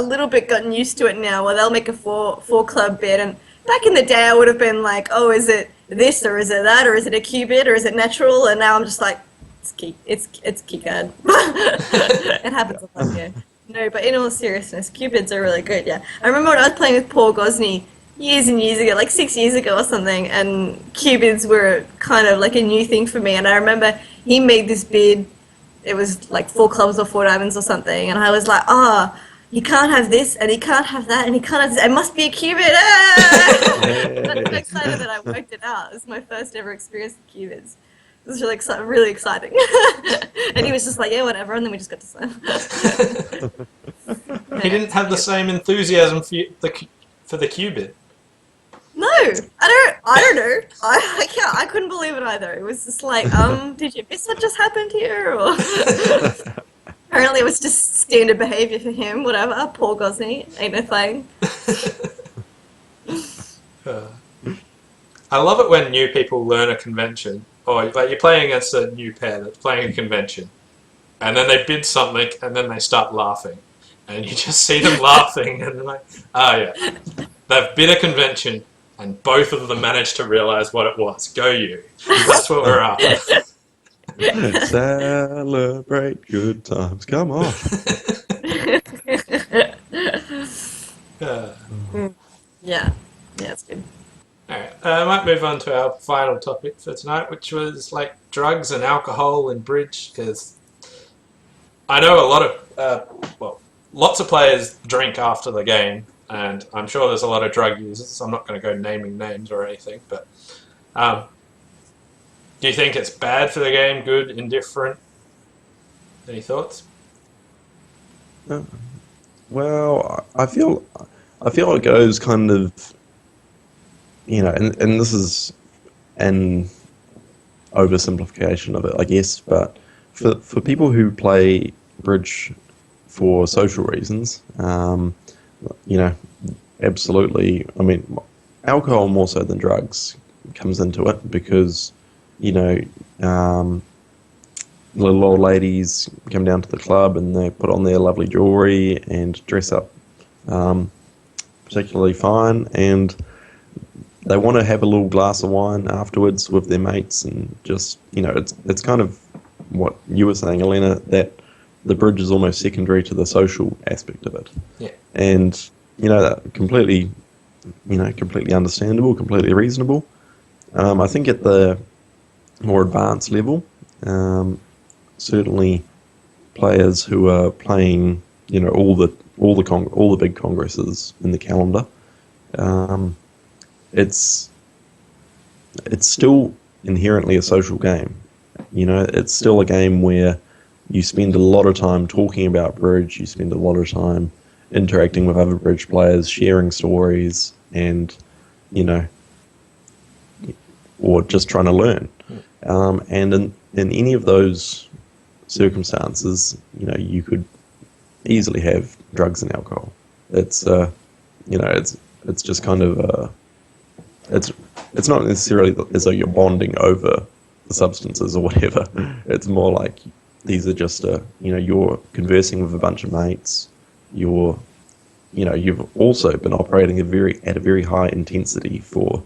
S2: little bit gotten used to it now, where they'll make a four club bid, and back in the day I would have been like, oh, is it this or is it that or is it a qubit or is it natural? And now I'm just like, it's keycard. It happens a lot, yeah. No, but in all seriousness, qubits are really good. Yeah, I remember when I was playing with Paul Gosney years and years ago, like 6 years ago or something, and qubits were kind of like a new thing for me. And I remember he made this bid. It was like 4 clubs or 4 diamonds or something, and I was like, he can't have this, and he can't have that, and he can't have this. It must be a qubit. Ah! I'm so excited that I worked it out. It was my first ever experience with qubits. It was really exciting. And he was just like, yeah, whatever, and then we just got to sign.
S1: He didn't have the same enthusiasm for the qubit.
S2: No, I don't know. I couldn't believe it either. It was just like, did you miss what just happened here? Or apparently it was just standard behaviour for him. Whatever. Paul Gosney, ain't no thing.
S1: I love it when new people learn a convention, or like you're playing against a new pair that's playing a convention, and then they bid something, and then they start laughing, and you just see them laughing, and they're like, yeah, they've bid a convention, and both of them managed to realise what it was. Go you. That's what we're after.
S3: Celebrate good times. Come on.
S2: Yeah, it's good.
S1: Alright, I might move on to our final topic for tonight, which was like drugs and alcohol in bridge, because I know a lot of, lots of players drink after the game, and I'm sure there's a lot of drug users, so I'm not going to go naming names or anything, but do you think it's bad for the game, good, indifferent? Any thoughts?
S3: Well, I feel it goes kind of, and this is an oversimplification of it, I guess, but for people who play bridge for social reasons, absolutely. I mean, alcohol more so than drugs comes into it because, little old ladies come down to the club and they put on their lovely jewellery and dress up particularly fine, and they want to have a little glass of wine afterwards with their mates, and just, it's kind of what you were saying, Elena, that the bridge is almost secondary to the social aspect of it.
S1: Yeah.
S3: And, completely understandable, completely reasonable. I think at the more advanced level, certainly players who are playing, all the big congresses in the calendar, it's still inherently a social game. It's still a game where you spend a lot of time talking about bridge, you spend a lot of time interacting with other bridge players, sharing stories, and, or just trying to learn. And in any of those circumstances, you could easily have drugs and alcohol. It's just kind of it's not necessarily as though you're bonding over the substances or whatever. It's more like these are just you're conversing with a bunch of mates. You've also been operating at a very high intensity for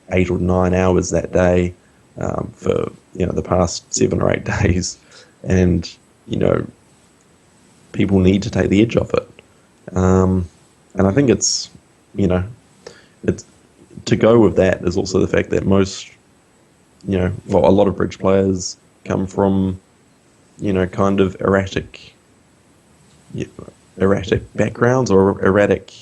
S3: 8 or 9 hours that day, for the past 7 or 8 days, and people need to take the edge off it. And I think it's to go with that is also the fact that most, a lot of bridge players come from, kind of erratic backgrounds or erratic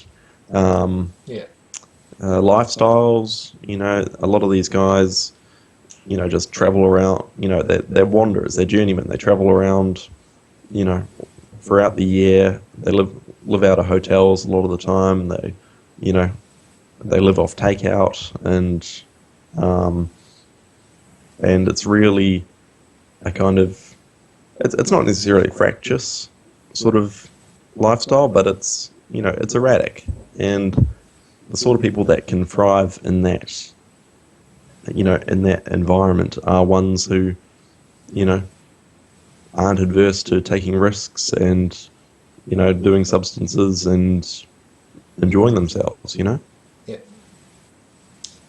S3: lifestyles. A lot of these guys, just travel around. They're wanderers, they're journeymen. They travel around, throughout the year. They live out of hotels a lot of the time. They live off takeout, and it's really a kind of, it's not necessarily a fractious sort of lifestyle, but it's erratic, and the sort of people that can thrive in that environment are ones who aren't adverse to taking risks and, doing substances and enjoying themselves,
S1: Yeah.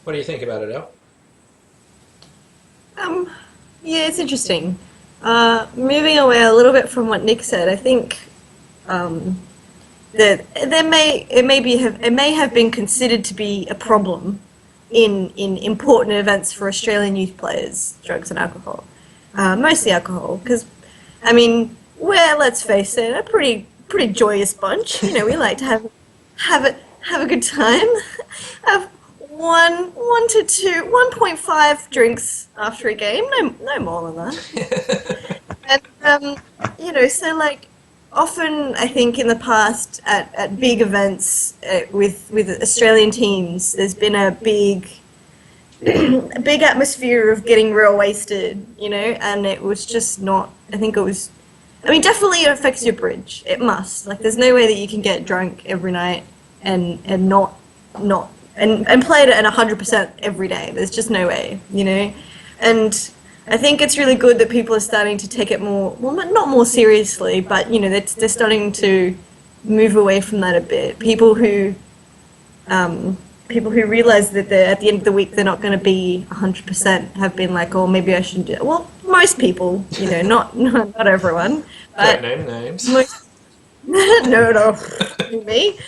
S1: What do you think about it, El?
S2: Yeah, it's interesting. Moving away a little bit from what Nick said, I think that it may have been considered to be a problem in important events for Australian youth players, drugs and alcohol, mostly alcohol, because I mean we're, let's face it, a pretty joyous bunch. We like to have a good time, have 1.5 drinks after a game, no more than that. And so like often I think in the past at big events with Australian teams, there's been a big a big atmosphere of getting real wasted, and it was just not. I think it was. I mean, definitely it affects your bridge. It must. Like, there's no way that you can get drunk every night and not and play it at 100% every day. There's just no way, And I think it's really good that people are starting to take it more, well, not more seriously, but they're starting to move away from that a bit. People who realize that at the end of the week they're not going to be 100% have been like, oh, maybe I shouldn't do it. Well, most people, not everyone, but
S1: Don't name names.
S2: no, me.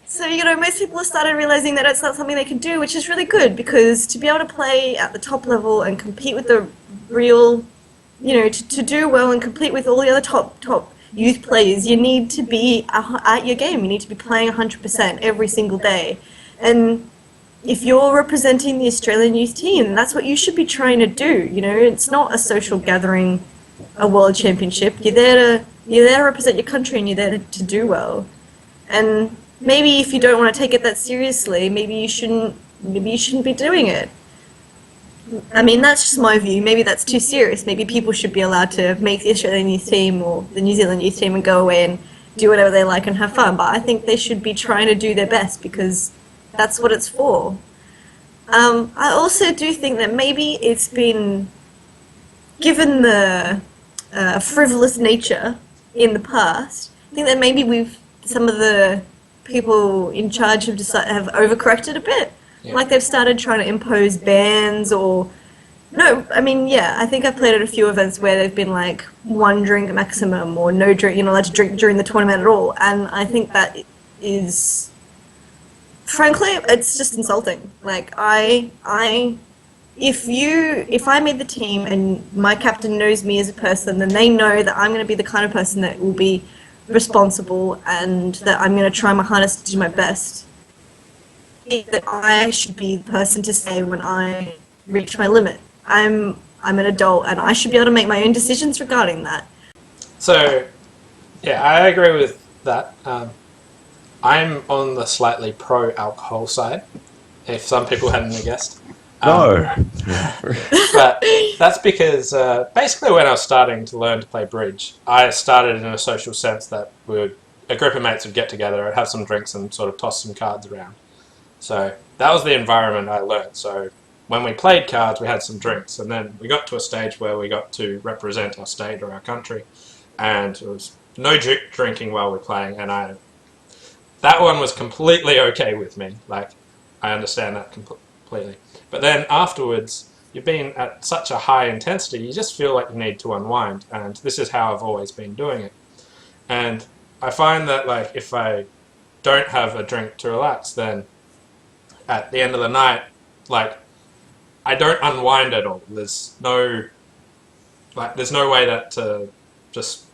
S2: So, most people have started realizing that it's not something they can do, which is really good, because to be able to play at the top level and compete with the real, to do well and compete with all the other top youth players, you need to be at your game. You need to be playing 100% every single day. And if you're representing the Australian youth team, that's what you should be trying to do. It's not a social gathering, a world championship. You're there to represent your country, and you're there to do well. And maybe if you don't want to take it that seriously, maybe you shouldn't be doing it. I mean, that's just my view. Maybe that's too serious. Maybe people should be allowed to make the Australian youth team or the New Zealand youth team and go away and do whatever they like and have fun. But I think they should be trying to do their best, because that's what it's for. I also do think that maybe it's been, given the frivolous nature in the past, I think that maybe some of the people in charge have overcorrected a bit. Yeah. Like they've started trying to impose bans or... No, I mean, yeah, I think I've played at a few events where they've been like 1 drink maximum or no drink, you're not allowed to drink during the tournament at all. And I think that is... Frankly, it's just insulting. Like, if I made the team and my captain knows me as a person, then they know that I'm going to be the kind of person that will be responsible and that I'm going to try my hardest to do my best. That I should be the person to say when I reach my limit. I'm an adult and I should be able to make my own decisions regarding that.
S1: So, yeah, I agree with that. I'm on the slightly pro-alcohol side, if some people hadn't guessed.
S3: No.
S1: But that's because basically when I was starting to learn to play bridge, I started in a social sense that a group of mates would get together and have some drinks and sort of toss some cards around. So that was the environment I learned. So when we played cards, we had some drinks, and then we got to a stage where we got to represent our state or our country, and it was no drinking while we're playing, and that one was completely okay with me. Like, I understand that completely. But then afterwards, you've been at such a high intensity, you just feel like you need to unwind, and this is how I've always been doing it. And I find that, like, if I don't have a drink to relax, then at the end of the night, like, I don't unwind at all. There's no way that to just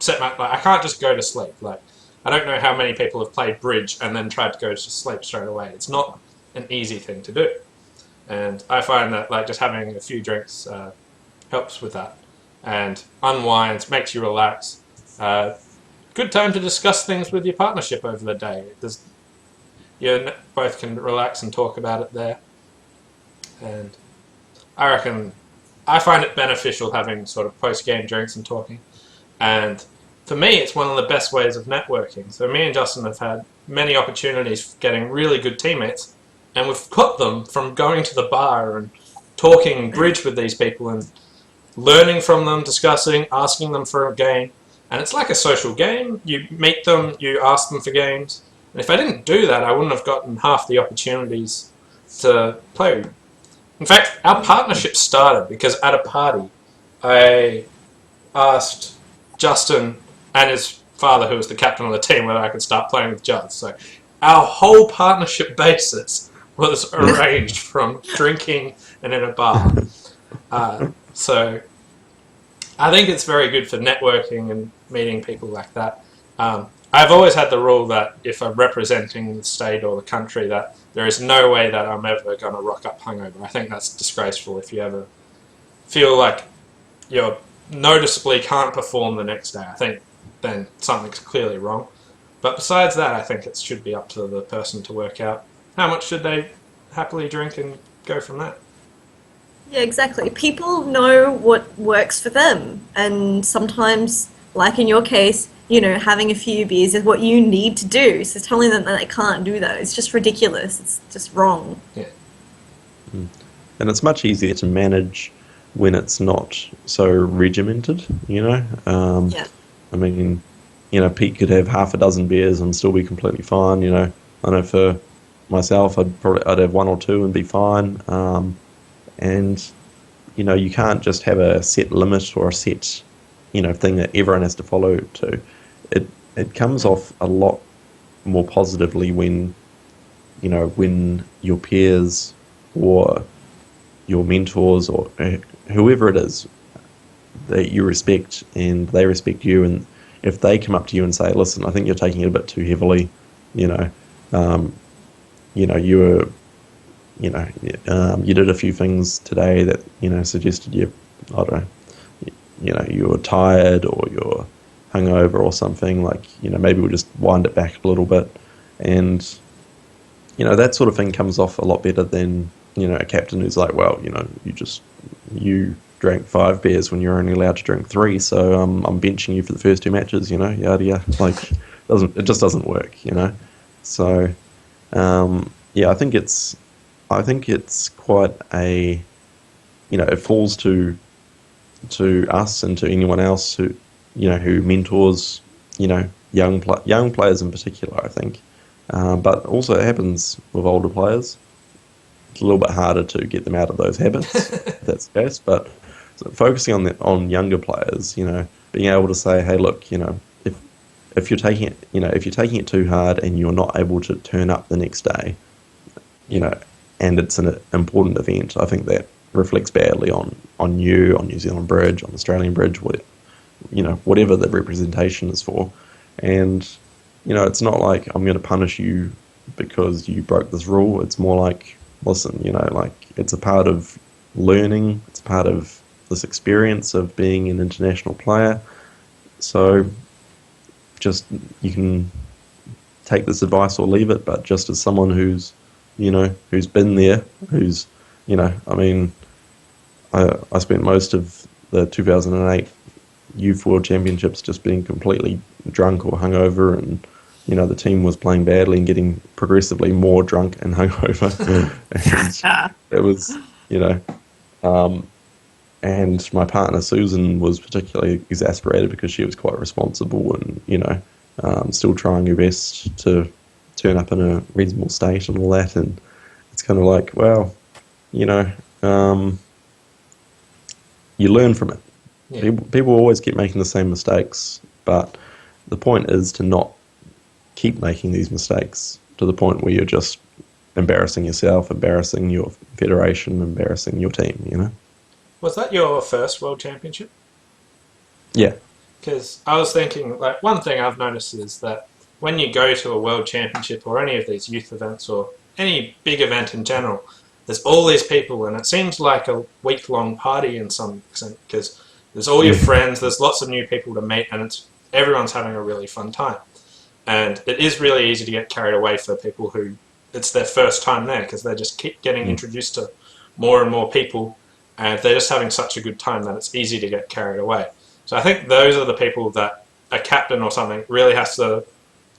S1: I can't just go to sleep. Like, I don't know how many people have played bridge and then tried to go to sleep straight away. It's not an easy thing to do. And I find that, like, just having a few drinks helps with that. And unwinds, makes you relax. Good time to discuss things with your partnership over the day. You both can relax and talk about it there. And I find it beneficial having sort of post-game drinks and talking. And for me, it's one of the best ways of networking. So me and Justin have had many opportunities getting really good teammates, and we've got them from going to the bar and talking bridge with these people and learning from them, discussing, asking them for a game. And it's like a social game. You meet them, you ask them for games. And if I didn't do that, I wouldn't have gotten half the opportunities to play. In fact, our partnership started because at a party, I asked Justin and his father, who was the captain of the team, whether I could start playing with Juz. So our whole partnership basis was arranged from drinking and in a bar. So I think it's very good for networking and meeting people like that. I've always had the rule that if I'm representing the state or the country, that there is no way that I'm ever going to rock up hungover. I think that's disgraceful if you ever feel like you noticeably can't perform the next day. I think then something's clearly wrong. But besides that, I think it should be up to the person to work out how much should they happily drink and go from that.
S2: Yeah, exactly. People know what works for them, and sometimes, like in your case, having a few beers is what you need to do. So telling them that they can't do that, it's just ridiculous. It's just wrong.
S1: Yeah.
S3: And it's much easier to manage when it's not so regimented,
S2: Yeah.
S3: I mean, Pete could have half a dozen beers and still be completely fine. I know for myself, I'd have one or two and be fine. And you can't just have a set limit or a set thing that everyone has to follow to. It comes off a lot more positively when when your peers or your mentors or whoever it is that you respect and they respect you, and if they come up to you and say, listen, I think you're taking it a bit too heavily, you were you did a few things today that suggested I don't know, you were tired or you're hungover or something, like maybe we'll just wind it back a little bit, and that sort of thing comes off a lot better than a captain who's like, well, you drank 5 beers when you're only allowed to drink 3, so I'm benching you for the first 2 matches, yada yada. Like, it just doesn't work, So yeah, I think it's quite a it falls to us and to anyone else who who mentors young players in particular, I think, but also it happens with older players. It's a little bit harder to get them out of those habits if that's the case, but so focusing on younger players, being able to say, hey, look, if you're taking it if you're taking it too hard and you're not able to turn up the next day, and it's an important event, I think that reflects badly on you, on New Zealand Bridge, on Australian Bridge, whatever the representation is for. And it's not like I'm going to punish you because you broke this rule. It's more like, listen, it's a part of learning, it's part of this experience of being an international player. So just, you can take this advice or leave it, but just as someone who's been there, who's I spent most of the 2008 Youth World Championships just being completely drunk or hungover, and the team was playing badly and getting progressively more drunk and hungover. And it was and my partner Susan was particularly exasperated because she was quite responsible and still trying her best to turn up in a reasonable state and all that, and it's kind of like, well, you learn from it. Yeah. People always keep making the same mistakes, but the point is to not keep making these mistakes to the point where you're just embarrassing yourself, embarrassing your federation, embarrassing your team,
S1: Was that your first World Championship?
S3: Yeah.
S1: Because I was thinking, like, one thing I've noticed is that when you go to a World Championship or any of these youth events or any big event in general, there's all these people, and it seems like a week-long party in some extent, because there's all your friends, there's lots of new people to meet, and everyone's having a really fun time. And it is really easy to get carried away for people who it's their first time there, because they just keep getting introduced to more and more people, and they're just having such a good time that it's easy to get carried away. So I think those are the people that a captain or something really has to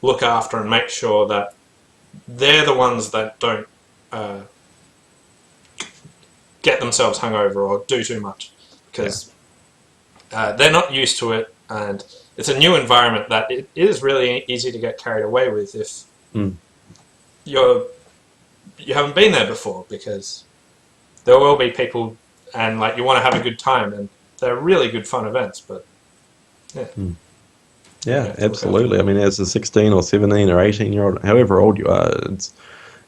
S1: look after and make sure that they're the ones that don't get themselves hungover or do too much. Because they're not used to it, and it's a new environment that it is really easy to get carried away with if
S3: Mm.
S1: you haven't been there before, because there will be people and like you want to have a good time, and they're really good fun events. But
S3: Yeah,
S1: Yeah,
S3: absolutely. I mean, as a 16 or 17 or 18-year-old, however old you are, it's,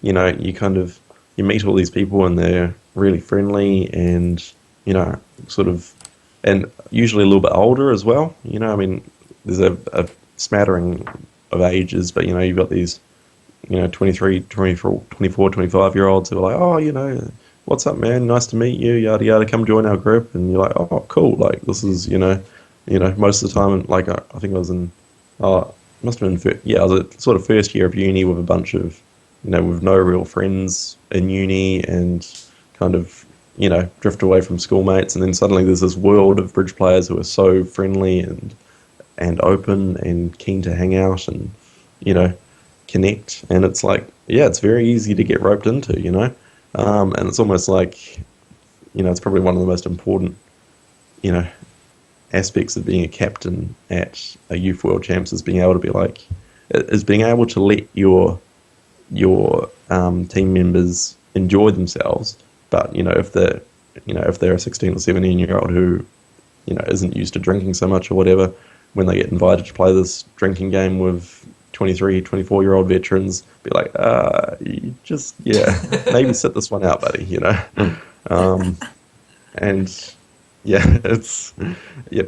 S3: you know, you meet all these people and they're really friendly and, you know, sort of, and usually a little bit older as well. You know, I mean, there's a smattering of ages, but, you know, you've got these, you know, 23, 24, 24, 25-year-olds who are like, oh, you know, what's up, man? Nice to meet you, yada, yada, come join our group. And you're like, oh, cool. Like, this is, most of the time, like, I think I was in, must have been, I was at sort of first year of uni with a bunch of, with no real friends in uni and kind of, drift away from schoolmates. And then suddenly there's this world of bridge players who are so friendly and open and keen to hang out and, connect. And it's like, yeah, it's very easy to get roped into, and it's almost like, it's probably one of the most important, aspects of being a captain at a youth world champs is being able to be like, is being able to let your team members enjoy themselves. But if they're a 16 or 17-year-old who isn't used to drinking so much or whatever, when they get invited to play this drinking game with 23, 24-year-old veterans, be like, you just, maybe sit this one out, buddy, and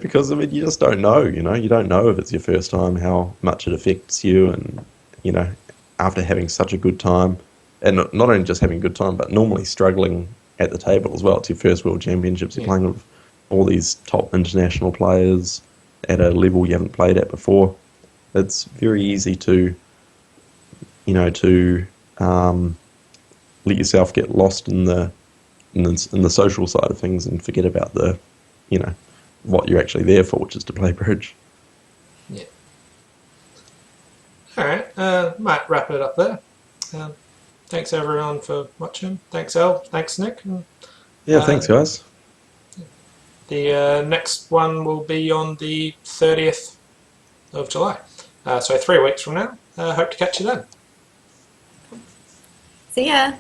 S3: because I mean, you just don't know, you don't know if it's your first time how much it affects you, and after having such a good time, and not only just having a good time, but normally struggling at the table as well. It's your first World Championships. You're playing with all these top international players at a level you haven't played at before. It's very easy to, let yourself get lost in the social side of things and forget about the, what you're actually there for, which is to play bridge.
S1: Yeah. All right, might wrap it up there. Thanks everyone for watching. Thanks El. Thanks Nick. And,
S3: thanks guys.
S1: The next one will be on the 30th of July. So 3 weeks from now. Hope to catch you then.
S2: See ya.